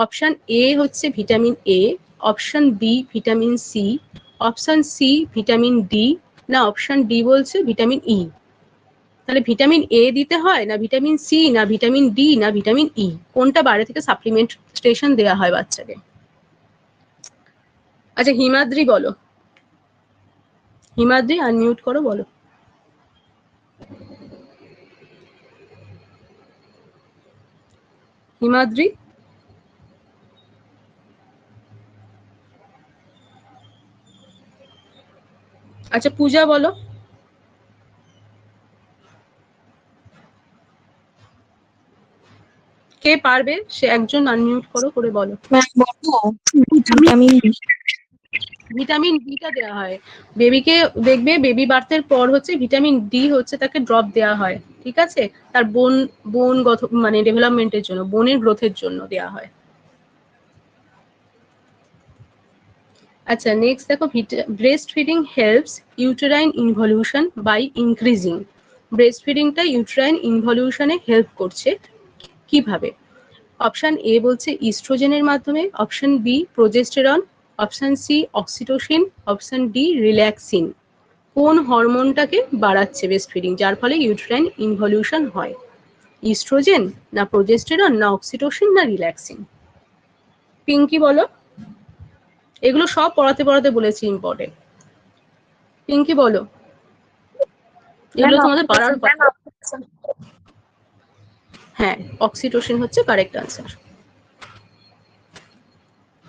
অপশন এ হচ্ছে vitamin A, option B vitamin C, option C vitamin D, না অপশন ডি বলছে ভিটামিন ই। তাহলে ভিটামিন এ দিতে হয় না ভিটামিন সি না ভিটামিন ডি না ভিটামিন ই, কোনটা বাইরে থেকে সাপ্লিমেন্টেশন দেওয়া হয় বাচ্চাকে? আচ্ছা, হিমাদ্রি বলো, হিমাদ্রি আনমিউট করো, বলো। হিমাদ্রি, আচ্ছা পূজা বলো। কে পারবে সে একজন আনমিউট করো, করে বলো। ভিটামিন ডিটা দেওয়া হয় বেবিকে, দেখবে বেবি বার্থের পর হচ্ছে ভিটামিন ডি হচ্ছে তাকে ড্রপ দেওয়া হয়, ঠিক আছে, তার বোন মানে ডেভেলপমেন্টের জন্য, বোনের গ্রোথের জন্য দেওয়া হয়। আচ্ছা, নেক্সট দেখো, breast feeding helps uterine involution by increasing. Breast ফিডিংটা ইউটেরাইন ইনভলিউশনে হেল্প করছে কিভাবে? অপশন এ বলছে ইস্ট্রোজেনের মাধ্যমে, option B progesterone, option C oxytocin, option D relaxin. কোন হরমোনটাকে বাড়াচ্ছে ব্রেস্ট ফিডিং, যার ফলে ইউটেরাইন ইনভলিউশন হয়? ইস্ট্রোজেন না প্রোজেস্টেরন না অক্সিটোসিন না রিল্যাক্সিন? পিঙ্কি বলো। এগুলো সব পড়াতে পড়াতে বলেছি, ইম্পর্টেন্ট। পিঙ্কি বলো, এগুলো তোমাদের পারার কথা। হ্যাঁ, অক্সিটোসিন হচ্ছে correct answer.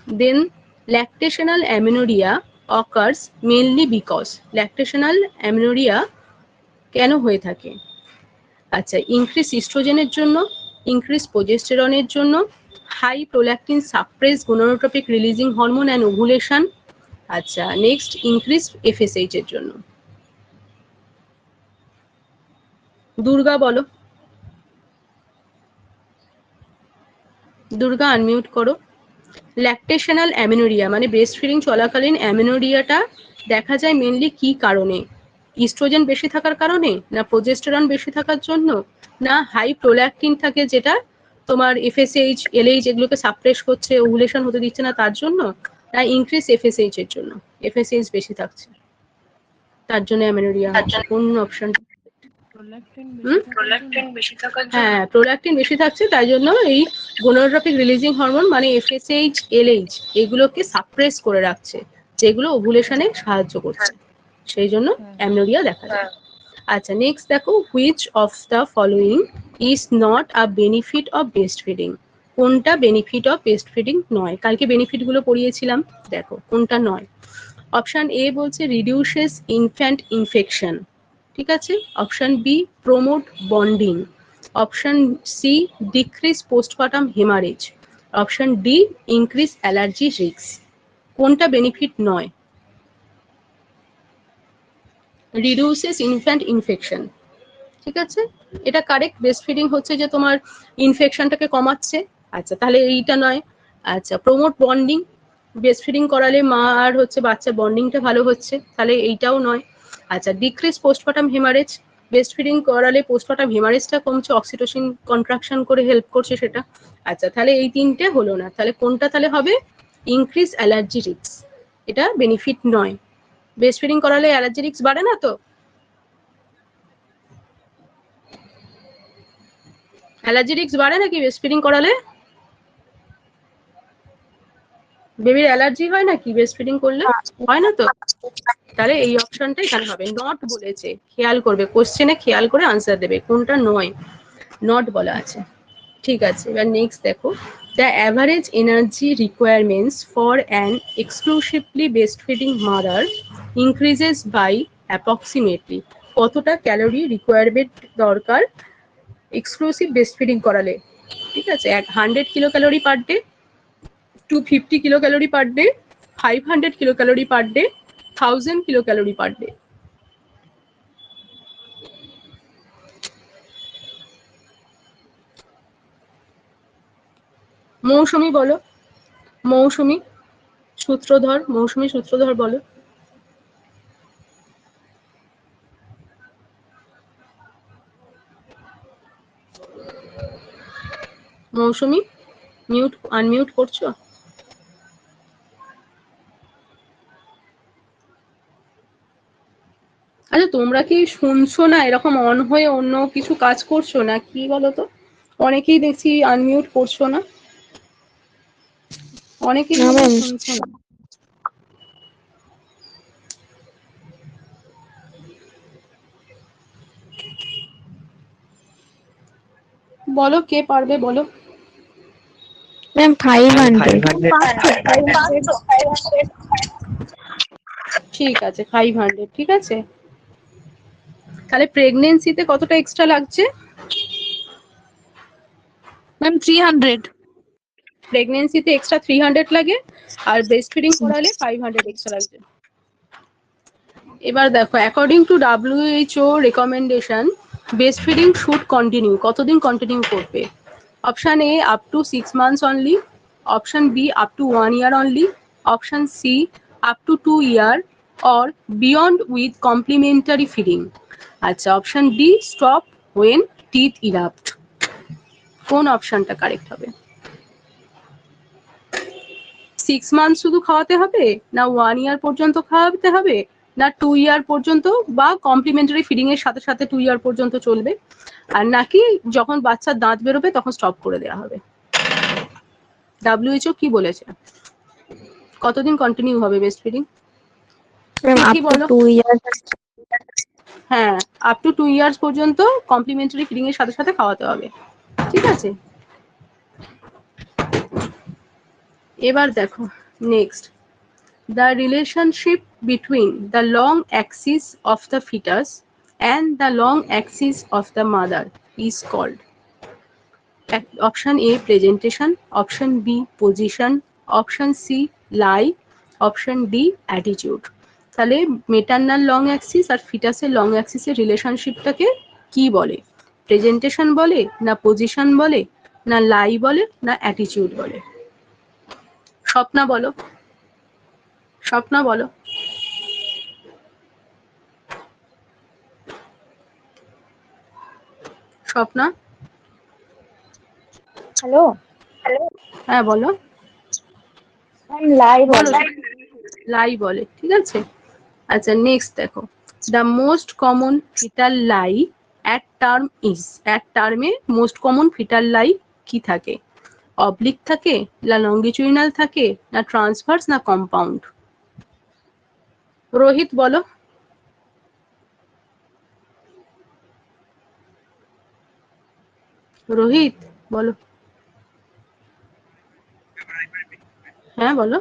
Then lactational amenorrhea occurs mainly because, lactational amenorrhea কেন হয়ে থাকে? আচ্ছা, ইনক্রিজ ইস্ট্রোজেনের জন্য, ইনক্রিজ প্রোজেস্টেরনের জন্য, high prolactin suppress gonadotropic releasing hormone and ovulation, আচ্ছা নেক্সট ইনক্রিজ এফএসএইচ এর জন্য। দুর্গা বলো, দুর্গা আনমিউট করো। ল্যাকটেশনাল অ্যামেনোরিয়া মানে ব্রেস্ট ফিডিং চলাকালীন অ্যামেনোরিয়াটা দেখা যায় মেনলি কি কারণে? ইস্ট্রোজেন বেশি থাকার কারণে, না প্রোজেস্টেরন বেশি থাকার জন্য, না হাই প্রোল্যাকটিন থাকে যেটা তোমার এফএসএইচ এলএইচ এগুলোকে সাপ্রেস করছে, ওভুলেশন হতে দিচ্ছে না তার জন্য, না ইনক্রিজ এফএসএইচ এর জন্য, এফএসএইচ বেশি থাকছে তার জন্য অ্যামেনোরিয়া। কোন অপশন? হ্যাঁ, প্রোল্যাকটিন বেশি থাকছে, তাই জন্য এই গোনাডোট্রপিক রিলিজিং হরমোন মানে FSH, LH এগুলোকে সাপ্রেস করে রাখছে, যেগুলো ওভুলেশনে সাহায্য করছে, সেই জন্য অ্যামনোরিয়া দেখা যায়। আচ্ছা, নেক্সট দেখো, which of the following is not a benefit of breast feeding? কোনটা বেনিফিট অফ ব্রেস্ট ফিডিং নয়? কালকে বেনিফিট গুলো পড়িয়েছিলাম, দেখো কোনটা নয়। অপশন এ বলছে রিডিউসেস ইনফ্যান্ট ইনফেকশন, ঠিক আছে। Option B promote bonding. Option C decrease postpartum haemorrhage. Option D increase allergy risk. কোনটা বেনিফিট নয়? রিডিউসেস ইনফ্যান্ট ইনফেকশন, ঠিক আছে, এটা কারেক্ট। ব্রেস্ট ফিডিং হচ্ছে যে তোমার ইনফেকশনটাকে কমাচ্ছে, আচ্ছা তাহলে এইটা নয়। আচ্ছা, প্রমোট বন্ডিং, ব্রেস্ট ফিডিং করালে মা আর হচ্ছে বাচ্চার বন্ডিংটা ভালো হচ্ছে, তাহলে এইটাও নয়। আচ্ছা, decrease postpartum haemorrhage, breast feeding করালে পোস্টপার্টাম হেমারেজটা কমছে, অক্সিটোসিন কন্ট্রাকশন করে হেল্প করছে সেটা। আচ্ছা, তাহলে এই তিনটে হলো না, তাহলে কোনটা তাহলে হবে? ইনক্রিজ অ্যালার্জি রিস্ক, এটা বেনিফিট নয়। ব্রেস্ট ফিডিং করালে অ্যালার্জি রিস্ক বাড়ে না তো? অ্যালার্জি রিস্ক বাড়ে নাকি ব্রেস্ট ফিডিং করালে? বেবির অ্যালার্জি হয় নাকি ব্রেস্ট ফিডিং করলে? হয় না তো? তাহলে এই অপশনটা এখানে হবে। নট বলেছে, খেয়াল করবে, কোশ্চেনে খেয়াল করে আনসার দেবে, কোনটা নয়, নট বলা আছে। ঠিক আছে, এবার নেক্সট দেখো, the average energy requirements for an exclusively breast feeding mother increases by approximately. কতটা ক্যালোরি রিকোয়ারমেন্ট দরকার এক্সক্লুসিভ ব্রেস্ট ফিডিং করালে? ঠিক আছে, 100 kilo calorie per day, 250 kilo calorie per day, 500 kilo calorie per day, 1000 kilo calorie per day. Mousumi বলো, মৌসুমি সূত্রধর, মৌসুমি সূত্রধর বলো। মৌসুমি mute unmute করছো? আচ্ছা, তোমরা কি শুনছো না, এরকম অন হয়ে অন্য কিছু কাজ করছো না কি বলো তো? অনেকেই দেখছি আনমিউট করছো না, অনেকেই না ম্যাম। শুনছো না। বলো কে পারবে বলো। ম্যাম 500। 500। ঠিক আছে, 500, ঠিক আছে। তাহলে প্রেগনেন্সিতে কতটা এক্সট্রা লাগছে? ম্যাম 300। প্রেগনেন্সিতে এক্সট্রা 300 লাগে, আর ব্রেস্ট ফিডিং করালে 500 এক্সট্রা লাগছে। এবার দেখো, according to WHO recommendation breast feeding should continue, কতদিন কন্টিনিউ করবে? Option A up to 6 months only, option B up to 1 year only, option C up to 2 year, or beyond with complementary feeding. আচ্ছা, option D stop when teeth erupt. কোন অপশনটা correct হবে? 6 month শুধু খাওয়াতে হবে, না 1 ইয়ার পর্যন্ত খাওয়াতে হবে, না 2 ইয়ার পর্যন্ত, বা কমপ্লিমেন্টারি ফিডিং এর সাথে সাথে 2 ইয়ার পর্যন্ত চলবে, আর নাকি যখন বাচ্চার দাঁত বেরোবে তখন স্টপ করে দেওয়া হবে? WHO কি বলেছে, কতদিন কন্টিনিউ হবে ব্রেস্ট ফিডিং? ম্যাম কি আপ বলো? To 2 years. হ্যাঁ, আপ টু 2 ইয়ার্স পর্যন্ত কমপ্লিমেন্টারি ফিডিং এর সাথে সাথে খাওয়াতে হবে, ঠিক আছে। এবার দেখো next, the relationship between the long axis of the fetus and the long axis of the mother is called. Option A presentation, option B position, option C lie, option D attitude. তাহলে মেটারনাল long Axis আর ফিটাসের long অ্যাক্সিসের রিলেশনশিপটাকে কি বলে? Presentation বলে, না position বলে, না লাই বলে, না attitude বলে? স্বপ্না বলো, স্বপ্না বলো। স্বপ্না, হ্যালো হ্যাঁ বলো। ম্যাম লাই বলো, বলে। লাই বলে, ঠিক আছে। আচ্ছা, নেক্সট দেখো, the most common fetal lie at term is, at টার্মে মোস্ট কমন ফিটাল লাই কি থাকে? অবলিক থাকে, না লঙ্গিচুইনাল থাকে, না ট্রান্সভার্স, না কম্পাউন্ড? রোহিত বলো। রোহিত বলো। হ্যাঁ বলো,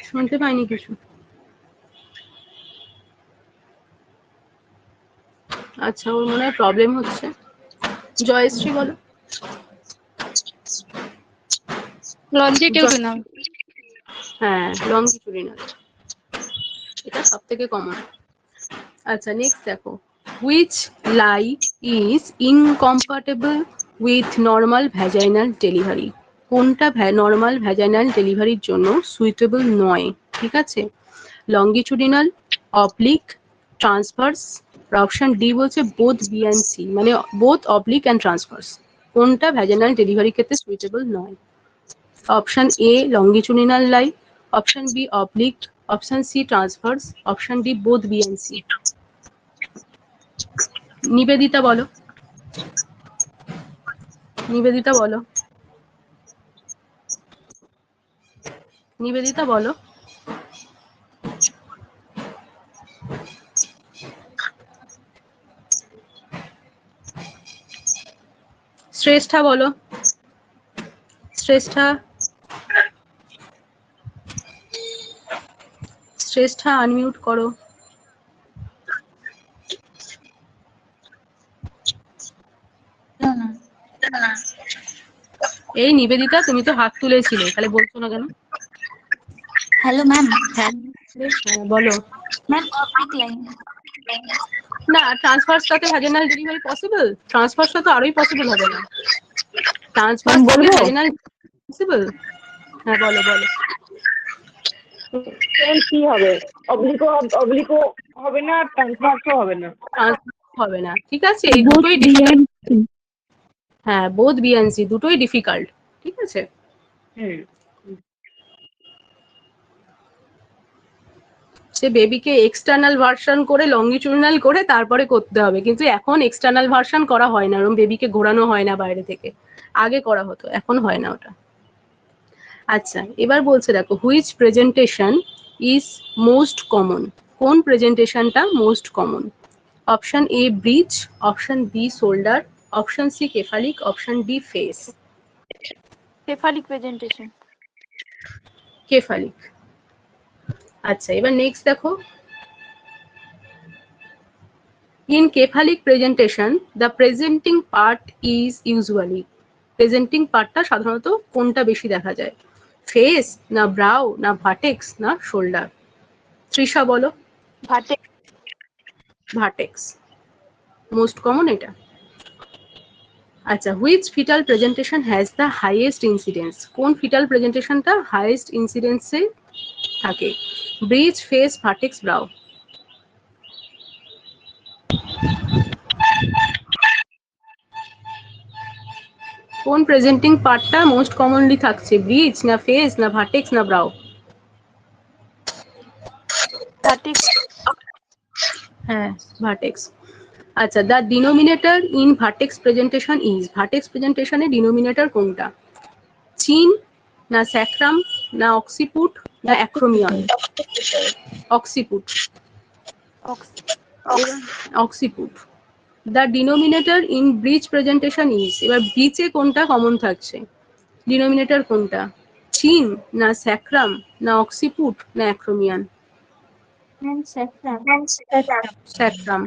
শুনতে পাইনি কিছু। আচ্ছা, ওর মনে হয় প্রবলেম হচ্ছে। জয়শ্রী বলো। লঞ্জিটিউডিনাল। হ্যাঁ, লঙ্গিচুডিনাল, এটা সব থেকে কমন। আচ্ছা, নেক্সট দেখো, which lie is incompatible with normal vaginal delivery? কোনটা নর্মাল ভ্যাজাইনাল ডেলিভারির জন্য সুইটেবল নয়? ঠিক আছে, longitudinal, oblique, transverse, option D বলছে বোথ বি অ্যান্ড সি, মানে বোথ অবলিক অ্যান্ড ট্রান্সভার্স। কোনটা ভ্যাজাইনাল ডেলিভারি ক্ষেত্রে সুইটেবল নয়? Option A longitudinal lie, option B oblique, option C transverse, option D both B and C. Nibedita বলো। নিবেদিতা বলো। নিবেদিতা বলো। শ্রেষ্ঠা বলো। শ্রেষ্ঠা, শ্রেষ্ঠা unmute করো। এই নিবেদিতা, তুমি তো হাত তুলেছিলে, তাহলে বলছো না কেন? Hello ma'am. হ্যাঁ বলো। Ma'am oblique line. না, ট্রান্সফারসটাতে ভ্যাজিনাল ডেলিভারি পসিবল? ট্রান্সফারসটা তো আরোই পসিবল হবে না। ট্রান্সফারসটাতে ভ্যাজিনাল পসিবল? হ্যাঁ বলো বলো। কি হবে? অবলিকও হবে না, ট্রান্সফারও হবে না। ট্রান্সফার হবে না, ঠিক আছে, এই দুটোই ডিফিকাল্ট। হ্যাঁ, বোথ বি এন্ড সি দুটোই ডিফিকাল্ট, ঠিক আছে। সে বেবিকে এক্সটার্নাল ভার্সন করে লঙ্গিচুডিনাল করে তারপরে করতে হবে, কিন্তু এখন এক্সটার্নাল ভার্সন করা হয় না, ওরকম বেবিকে ঘোরানো হয় না বাইরে থেকে, আগে করা হতো, এখন হয় না ওটা। আচ্ছা, এবার বলছে দেখো, which presentation is most common? কোন প্রেজেন্টেশনটা most common? Option A breech, option B shoulder, option C cephalic, option D face. Cephalic presentation. Cephalic. আচ্ছা, এবার নেক্সট দেখো, in cephalic presentation the presenting part is usually, presenting পার্টটা সাধারণত কোনটা বেশি দেখা যায়? ফেস, না ব্রাউ, না ভার্টেক্স, না শোল্ডার? তৃষা বলো। ভার্টেক্স মোস্ট কমন এটা। আচ্ছা, which fetal presentation has the highest incidence? কোন ফিটাল প্রেজেন্টেশনটা হাইয়েস্ট ইনসিডেন্সে থাকে? ব্রিচ, ফেস, ভার্টেক্স, ব্রাউ? কোন প্রেজেন্টিং পার্টটা মোস্ট কমনলি থাকছে? ব্রিচ, না ফেস, না ভার্টেক্স, না ব্রাউ? হ্যাঁ, ভার্টেক্স। আচ্ছা, the denominator in vertex presentation is, vertex প্রেজেন্টেশনে ডিনোমিনেটর কোনটা? চিন, না স্যাক্রাম, না অক্সিপুট, না acromion? Occiput. Occiput. The denominator in breech presentation is, এবার ব্রিচে কোনটা কমন থাকছে? ডিনোমিনেটর কোনটা? চিন, না স্যাক্রাম, না অক্সিপুট, না অ্যাক্রোমিয়ান? স্যাক্রাম।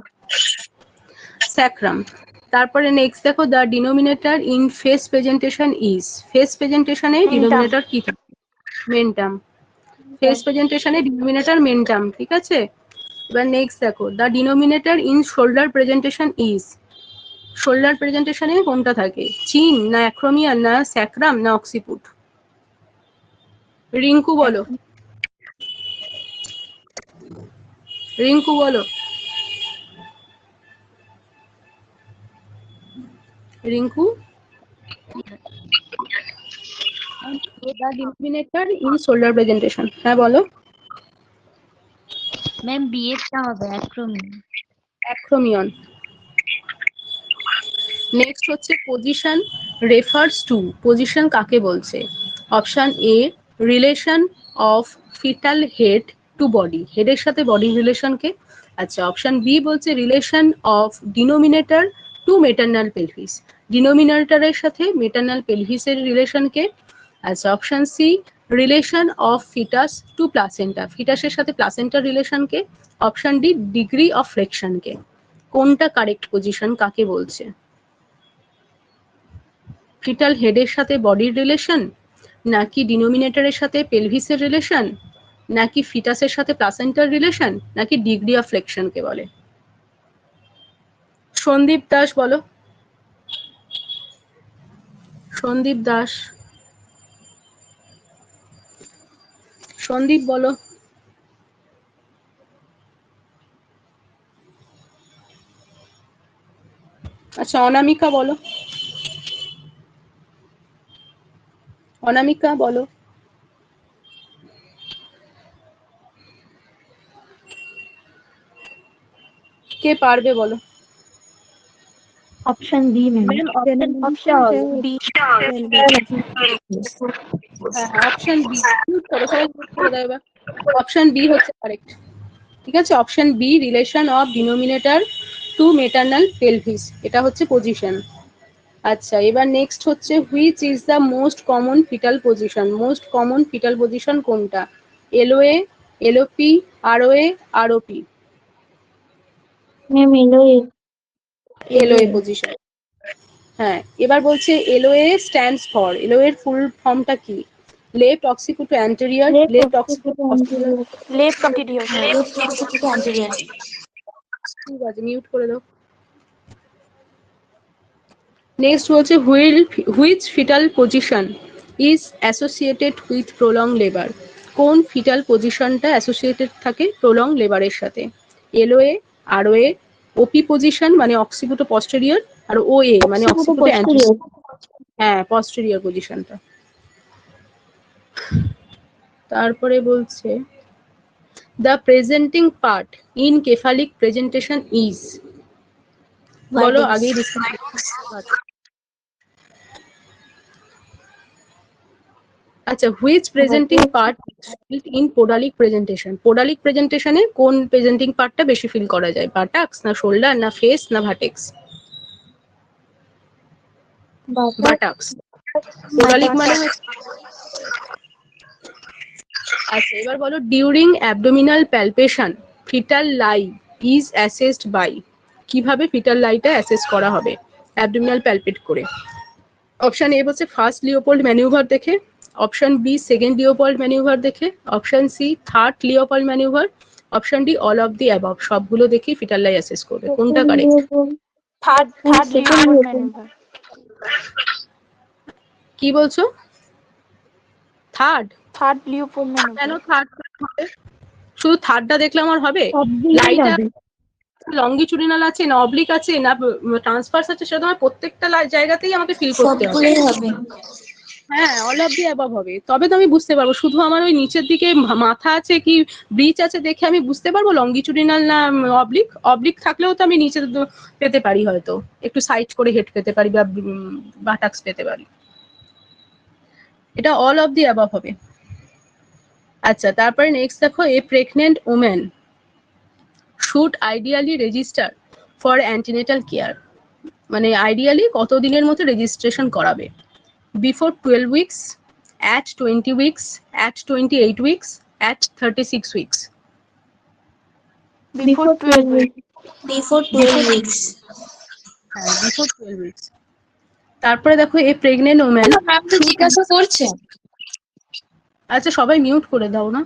স্যাক্রাম। তারপরে নেক্সট দেখো, the denominator in face presentation is, face প্রেজেন্টেশনে ডিনোমিনেটর কি থাকে? মেন্টাম। ফেস প্রেজেন্টেশনে ডিনোমিনেটর মেন্টাম, ঠিক আছে। এবার নেক্সট দেখো, the denominator in shoulder presentation is, shoulder প্রেজেন্টেশনে কোনটা থাকে? চিন, না অ্যাক্রোমিয়ান, না স্যাক্রাম, না অক্সিপুট? রিঙ্কু বলো। রিঙ্কু বলো। Rinku, the denominator in shoulder presentation, হ্যাঁ বলো। ম্যাম বিএডটা হবে অ্যাক্রোমিন। অ্যাক্রোমিয়ন। নেক্সট হচ্ছে পজিশন রেফার্স টু, পজিশন কাকে বলছে? Option A relation of fetal head to body, হেডের সাথে বডির রিলেশনকে। আচ্ছা, অপশন বি বলছে relation of denominator to maternal pelvis, ডিনোমিনেটরের সাথে মেটার্নাল পেলভিসের রিলেশনকে। আচ্ছা, option C relation of fetus to placenta, ফিটাসের সাথে প্লাসেন্টার রিলেশনকে। অপশন ডি ডিগ্রি অফ ফ্লেকশনকে। কোনটা কারেক্ট পজিশন কাকে বলছে? ফিটাল হেডের সাথে বডির রিলেশন, নাকি ডিনোমিনেটরের সাথে পেলভিসের রিলেশন, নাকি ফিটাসের সাথে প্লাসেন্টার রিলেশন, নাকি ডিগ্রি অফ ফ্লেকশনকে বলে? সন্দীপ দাস বলো। সন্দীপ দাস, সন্দীপ বলো। আচ্ছা, অনামিকা বলো। অনামিকা বলো। কে পারবে বলো? Option B ma'am. Option B. Option B, mute করো সবাই, মিউট করে দাও এবার। অপশন বি হচ্ছে কারেক্ট। ঠিক আছে, option B relation of denominator to maternal pelvis, এটা হচ্ছে পজিশন। আচ্ছা, এবার নেক্সট হচ্ছে which is the most common foetal position, most common foetal position কোনটা? LOA, LOP, ROA, ROP? Ma'am LOA. LOA position. হ্যাঁ, এবার বলছে এলওএ স্ট্যান্ডস ফর, এলওএ এর ফুল ফর্মটা কি? Left occipito anterior, left occipito posterior. Left anterior. ঠিক আছে, মিউট করে দাও। নেক্সট হচ্ছে which fetal position is associated with prolong labour, কোন ফিটাল পজিশনটা অ্যাসোসিয়েটেড থাকে প্রলং লেবারের সাথে? এলওএ, আরওএ, ওপি পজিশন মানে অক্সিপিটো পস্টেরিয়র, আর ওএ মানে অক্সিপিটো অ্যান্টেরিয়র। হ্যাঁ, পস্টেরিয়র পজিশনটা। তারপরে বলছে the presenting part in cephalic presentation is, বলো আগেই আচ্ছা, which presenting part in podalic presentation, podalic প্রেজেন্টেশনে কোন প্রেজেন্টিং পার্টটা বেশি ফিল করা যায়? বাটাক্স না শোল্ডার না ফেস না ভার্টেক্স? বাটাক্স। পোডালিক মানে আচ্ছা, এবার বলো during abdominal palpation foetal lie is assessed by, কিভাবে ফিটাল লাইটা অ্যাসেস করা হবে অ্যাবডোমিনাল প্যালপেট করে? অপশন এ হচ্ছে ফার্স্ট লিওপোল্ড ম্যানিউভার দেখে, option B second Leopold manoeuvre দেখে, option C third Leopold manoeuvre, option D all of the above, সবগুলো দেখে ফিটাল লাই অ্যাসেস করবে। কোনটা কারেক্ট? Third Leopold ম্যানিউভার। কি বলছো? থার্ড লিওপোল্ড কেন ম্যানিউভার। থার্ড হবে? শুধু থার্ডটা দেখলে আমার হবে? লাইটা লঙ্গিচুডিনাল আছে না অবলিক আছে না ট্রান্সভার্স আছে, সেটা তোমার প্রত্যেকটা জায়গাতেই আমাকে ফিল করতে হবে। হ্যাঁ, অল অফ দি অ্যাবভ হবে, তবে তো আমি বুঝতে পারবো। শুধু আমার ওই নিচের দিকে মাথা আছে কি ব্রিচ আছে দেখে আমি বুঝতে পারবো লঙ্গিচুডিনাল না অবলিক। অবলিক থাকলেও তো আমি নিচে পেতে পারি, হয়তো একটু সাইড করে হেড পেতে পারি বা বাটাক্স পেতে পারি। এটা অল অফ দি অ্যাবভ হবে। আচ্ছা, তারপরে নেক্সট দেখো a pregnant women should ideally register for antenatal care, মানে আইডিয়ালি কত দিনের মধ্যে রেজিস্ট্রেশন করাবে? Before 12 weeks, at 20 weeks, at 28 weeks, at 36 weeks? Before 12 weeks. হ্যাঁ, বিফোর 12 weeks। তারপরে দেখো এ প্রেগনেন্ট ওম্যান, ম্যাম তো জিজ্ঞাসা করছে। আচ্ছা সবাই মিউট করে দাও না।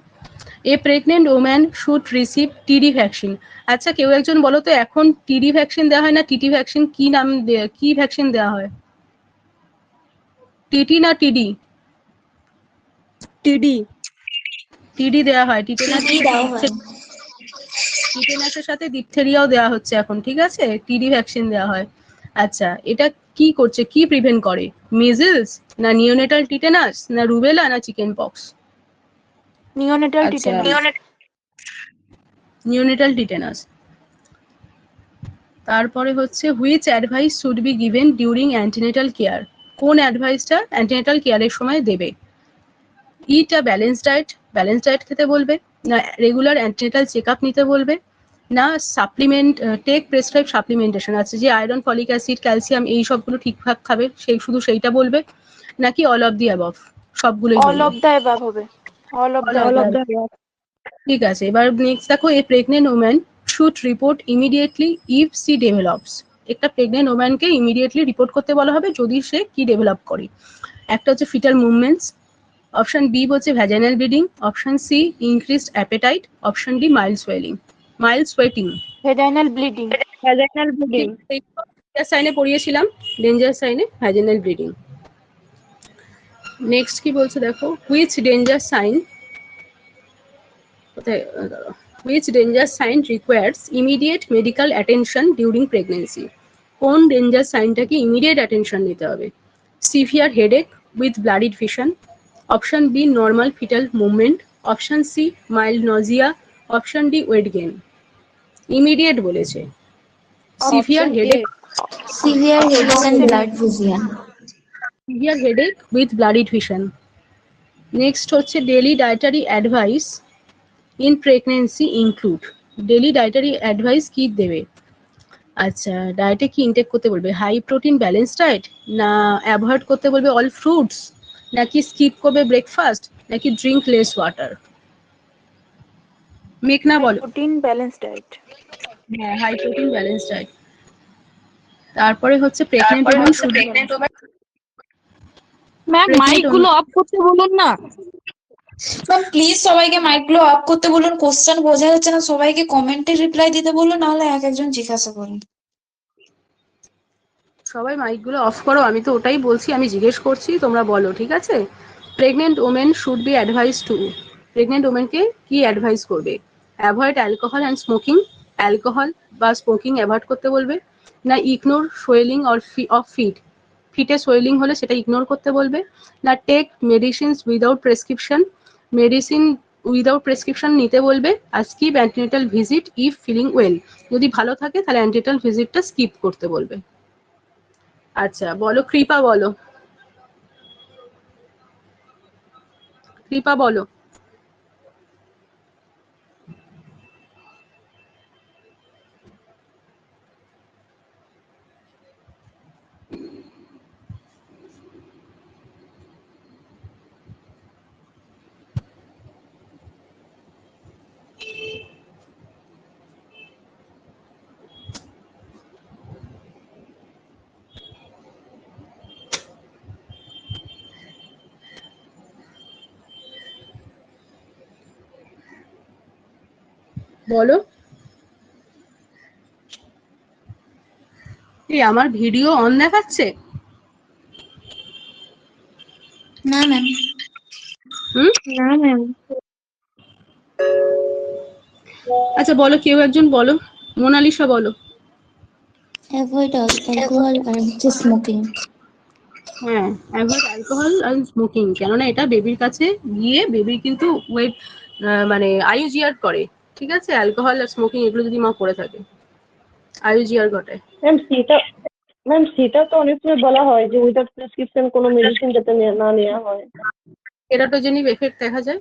এ প্রেগনেন্ট ওম্যান শুড রিসিভ টিডি ভ্যাকসিন। আচ্ছা, কেউ একজন বলো তো এখন টিডি ভ্যাকসিন দেওয়া হয় না টিটি ভ্যাকসিন, কি নাম কি ভ্যাকসিন দেওয়া হয়? টিটি না টিডি? টিডি। টিডি দেওয়া হয়। টিটেনাসের সাথে ডিপথেরিয়াও দেওয়া হচ্ছে এখন, ঠিক আছে? টিডি ভ্যাকসিন দেওয়া হয়। আচ্ছা, এটা কি করছে, কি প্রিভেন্ট করে? মিজলস না নিওনেটাল টিটেনাস না রুবেলা না chicken pox? Neonatal tetanus. Neonatal tetanus. তারপরে হচ্ছে which advice should be given during antenatal care, কোন অ্যাডভাইসটা অ্যান্টিনেটাল কেয়ারের সময় দেবে? ইট আ ব্যালেন্স ডায়েট খেতে বলবে, না রেগুলার অ্যান্টিনেটাল চেক আপ নিতে বলবে, না সাপ্লিমেন্ট টেক প্রেসক্রাইব সাপ্লিমেন্টেশন আছে যে আয়রন, ফলিক অ্যাসিড, ক্যালসিয়াম এই সবগুলো ঠিকঠাক খাবে শুধু সেইটা বলবে, নাকি অল অফ দি অ্যাবভ সবগুলোই অল অফ দ্য অ্যাবাভ হবে, all of the all of above. The ঠিক আছে, এবার নেক্সট দেখো a pregnant woman should report immediately if she develops, একটা প্রেগনেন্ট ওম্যানকে ইমিডিয়েটলি রিপোর্ট করতে বলা হবে যদি সে কি ডেভেলপ করে। একটা হচ্ছে ফিটাল মুভমেন্টস, অপশন বি হচ্ছে vaginal bleeding, option C increased appetite, option D mild sweating. Vaginal bleeding. Vaginal bleeding. Danger সাইনে পড়িয়েছিলাম, ডেঞ্জার সাইনে ভ্যাজাইনাল ব্লিডিং। নেক্সট কি বলছে দেখো, which danger sign, which danger sign requires immediate medical attention during pregnancy, কোন danger সাইনটাকে immediate attention নিতে হবে? Severe headache with blurred vision, option B normal fetal movement, option C mild nausea, option D weight gain. Immediate বলেছে, severe headache, severe headache and blurred vision. Severe headache with blurred vision. Next হচ্ছে daily dietary advice in pregnancy include, daily dietary advice কি দেবে? আচ্ছা, ডায়েটে কি intake করতে বলবে? High protein balance diet, না অ্যাভয়েড করতে বলবে অল ফ্রুটস, নাকি স্কিপ করবে ব্রেকফাস্ট, নাকি ড্রিঙ্ক লেস ওয়াটার? মেঘনা বলো। Protein balance diet. হ্যাঁ, হাই প্রোটিন ব্যালেন্স ডায়েট। তারপরে হচ্ছে pregnant woman should, ma'am mike গুলো অফ করতে বলুন না। ম্যাম প্লিজ সবাইকে মাইকগুলো অফ করতে বলুন, কোশ্চেন বোঝা যাচ্ছে না, সবাইকে কমেন্টে রিপ্লাই দিতে বলুন, নাহলে এক একজন জিজ্ঞাসা করুন। সবাই মাইকগুলো অফ করো, আমি তো ওটাই বলছি, আমি জিজ্ঞেস করছি তোমরা বলো, ঠিক আছে? Pregnant women should be advice to, pregnant ওমেনকে কি অ্যাডভাইস করবে? Avoid alcohol and smoking, alcohol বা স্মোকিং অ্যাভয়েড করতে বলবে, না ইগনোর সোয়েলিং অফ ফিটে সোয়েলিং হলে সেটা ইগনোর করতে বলবে, না take medicines without prescription, medicine without prescription নিতে বলবে, আর skip antenatal visit if feeling well, যদি ভালো থাকে তাহলে অ্যান্টিনেটাল ভিজিটটা স্কিপ করতে বলবে। আচ্ছা বলো, কৃপা বলো, কৃপা বলো। বলো। এই আমার ভিডিও অন দেখাচ্ছে? না ম্যাম। হুম, না ম্যাম। আচ্ছা বলো, কেউ একজন বলো, মোনালিসা বলো। অ্যাভয়েড অ্যালকোহল আর হচ্ছে স্মোকিং। হ্যাঁ, অ্যাভয়েড অ্যালকোহল অ্যান্ড স্মোকিং, কেননা এটা বেবির কাছে গিয়ে বেবির কিন্তু ওয়েট মানে আইইউজিআর করে, ঠিক আছে? অ্যালকোহল আর স্মোকিং এগুলো যদি মা করে থাকে আইইউজিআর ঘটায়। ম্যাম সেটা তো অনেক সময় বলা হয় যে উইদাউট প্রেসক্রিপশন কোনো মেডিসিন যাতে না নেওয়া হয়। টেরাটোজেনিক এফেক্ট দেখা যায়,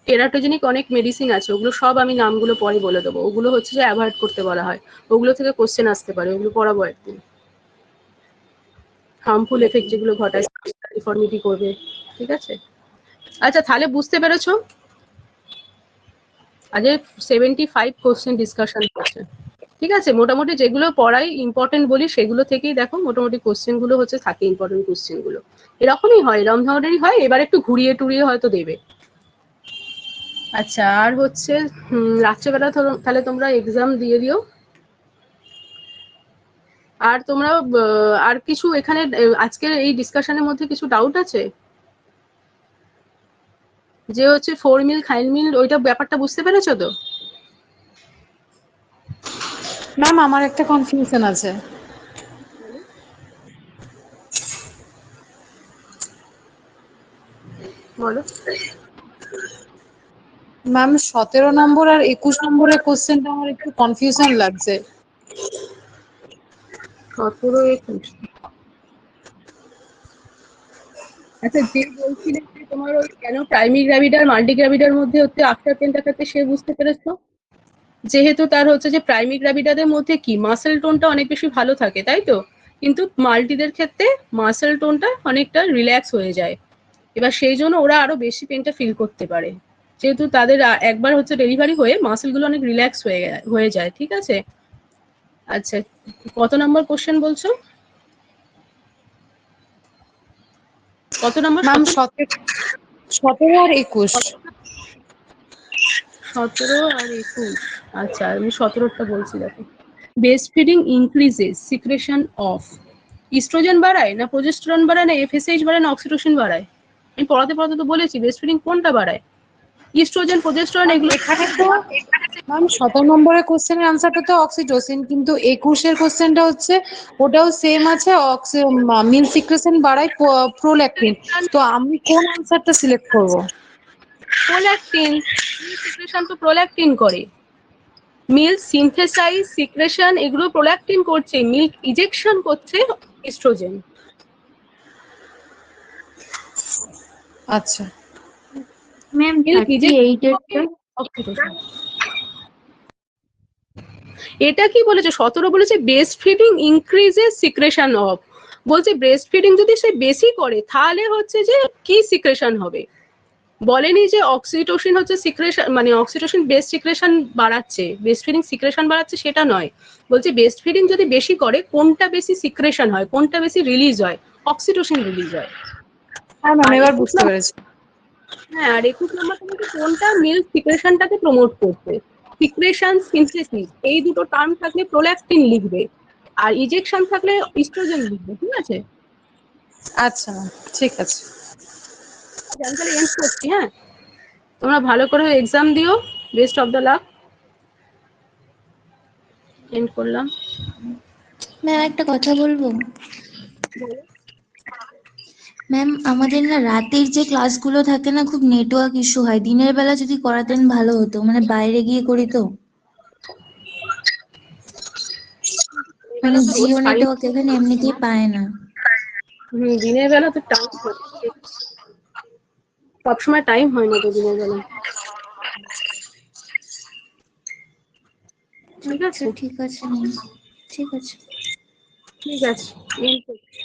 টেরাটোজেনিক অনেক মেডিসিন আছে, ওগুলো সব আমি নামগুলো পরে বলে দেবো, ওগুলো হচ্ছে যে অ্যাভয়েড করতে বলা হয়, ওগুলো থেকে কোশ্চেন আসতে পারে, ওগুলো পড়াবো একদিন। হার্মফুল এফেক্ট যেগুলো ঘটায়, ডিফর্মিটি করবে, ঠিক আছে? আচ্ছা তাহলে বুঝতে পেরেছো, আজকে 75 কোশ্চেন ডিসকাশন করছে, ঠিক আছে? মোটামুটি যেগুলো পড়াই ইম্পর্টেন্ট বলি সেগুলো থেকেই দেখো, মোটামুটি কোশ্চেন গুলো হচ্ছে থাকে, ইম্পর্টেন্ট কোশ্চেন গুলো এরকমই হয়, এরকম ধরনেরই হয়, এবার একটু ঘুরিয়ে টুরিয়ে হয়তো দেবে। আচ্ছা, আর হচ্ছে রাত্রেবেলা তাহলে তোমরা এক্সাম দিয়ে দিও। আর তোমরা আর কিছু এখানে আজকের এই ডিসকাশনের মধ্যে কিছু ডাউট আছে? যে হচ্ছে 4 মিল খাইল মিল ওইটা ব্যাপারটা বুঝতে পেরেছো তো? ম্যাম আমার একটা কনফিউশন আছে। বলো। ম্যাম 17 নম্বর আর 21 নম্বরের কোশ্চেনটা আমার একটু কনফিউশন লাগছে। 17 21। আচ্ছা, যে বলছিলে যে তোমার ওই কেন প্রাইমারি গ্র্যাভিড আর মাল্টি গ্র্যাভিডার মধ্যে হচ্ছে আফটার পেন দেখাচ্ছে, সে বুঝতে পেরেছো? যেহেতু তার হচ্ছে যে প্রাইমারি গ্র্যাভিডাদের মধ্যে কি মাসেল টোনটা অনেক বেশি ভালো থাকে, তাই তো? কিন্তু মাল্টিদের ক্ষেত্রে মাসেল টোনটা অনেকটা রিল্যাক্স হয়ে যায়। এবার সেই জন্য ওরা আরো বেশি পেনটা ফিল করতে পারে, যেহেতু তাদের একবার হচ্ছে ডেলিভারি হয়ে মাসেলগুলো অনেক রিল্যাক্স হয়ে যায়। ঠিক আছে? আচ্ছা, কত নম্বর কোশ্চেন বলছো? কত নম্বর? ম্যাম 17 আর 21। 17 আর 21। আচ্ছা, আমি 17টা বলছি, দেখো। Breast feeding increases secretion of oestrogen বাড়ায় না প্রোজেস্টেরন বাড়ায় না এফএসএইচ বাড়ায় না অক্সিটোসিন বাড়ায়? আমি পড়াতে তো বলেছি ব্রেস্ট ফিডিং কোনটা বাড়ায়, ইস্ট্রোজেন প্রোজেস্টেরন এগুলো। এখানে তো ম্যাম 17 নম্বরের কোশ্চেনের আনসারটা তো অক্সিটোসিন, কিন্তু 21 কোশ্চেনটা হচ্ছে ওটাও সেম আছে, মিল্ক সিক্রেশন বাড়ায় প্রোল্যাকটিন। তো আমি কোন আনসারটা সিলেক্ট করব? প্রোল্যাকটিন, সিক্রেশন তো প্রোল্যাকটিন করে। মিল্ক সিনথেসাইজ সিক্রেশন এগুলো প্রোল্যাকটিন করছে, মিল্ক ইজেকশন করছে ইস্ট্রোজেন। আচ্ছা ম্যাম মিল্ক 38 এরটা অক্সিটোসিন। এটা কি বলেছে? 17 বলেছে breast feeding increases secretion of, বলছে ব্রেস্ট ফিডিং যদি সে বেশি করে তাহলে হচ্ছে যে কি সিক্রেশন হবে, বলেনি যে অক্সিটোসিন হচ্ছে সিক্রেশন, মানে অক্সিটোসিন বেস্ট সিক্রেশন বাড়াচ্ছে, ব্রেস্ট ফিডিং সিক্রেশন বাড়াচ্ছে, সেটা নয়। বলছে ব্রেস্ট ফিডিং যদি বেশি করে কোনটা বেশি সিক্রেশন হয়, কোনটা বেশি রিলিজ হয়, অক্সিটোসিন রিলিজ হয়। হ্যাঁ ম্যাম, এবার বুঝতে পেরেছি। হ্যাঁ, আর 21 নম্বর তোমাকে কোনটা মিল্ক সিক্রেশনটাকে প্রমোট করছে, সিক্রেশন সিনথেসিস, এই দুটো টার্ম থাকলে প্রোল্যাকটিন লিখবে, আর ইজেকশন থাকলে ইস্ট্রোজেন লিখবে। ঠিক আছে? আচ্ছা ম্যাম, ঠিক আছে। আমি তাহলে এন্ড করছি। হ্যাঁ, তোমরা ভালো করে এক্সাম দিও, best of the luck. End করলাম। ম্যাম একটা কথা বলবো? ম্যাম আমাদের না রাতের যে ক্লাসগুলো থাকে না, খুব নেটওয়ার্ক ইস্যু হয়। দিনের বেলা যদি করাতেন ভালো হতো, মানে বাইরে গিয়ে করি তো, মানে জিও নেটওয়ার্ক এখানে এমনিতেই পায় না। দিনের বেলা তো টাইম সবসময় টাইম হয় না তো দিনের বেলা। ঠিক আছে? ঠিক আছে ম্যাম, ঠিক আছে। ঠিক আছে, end করছি।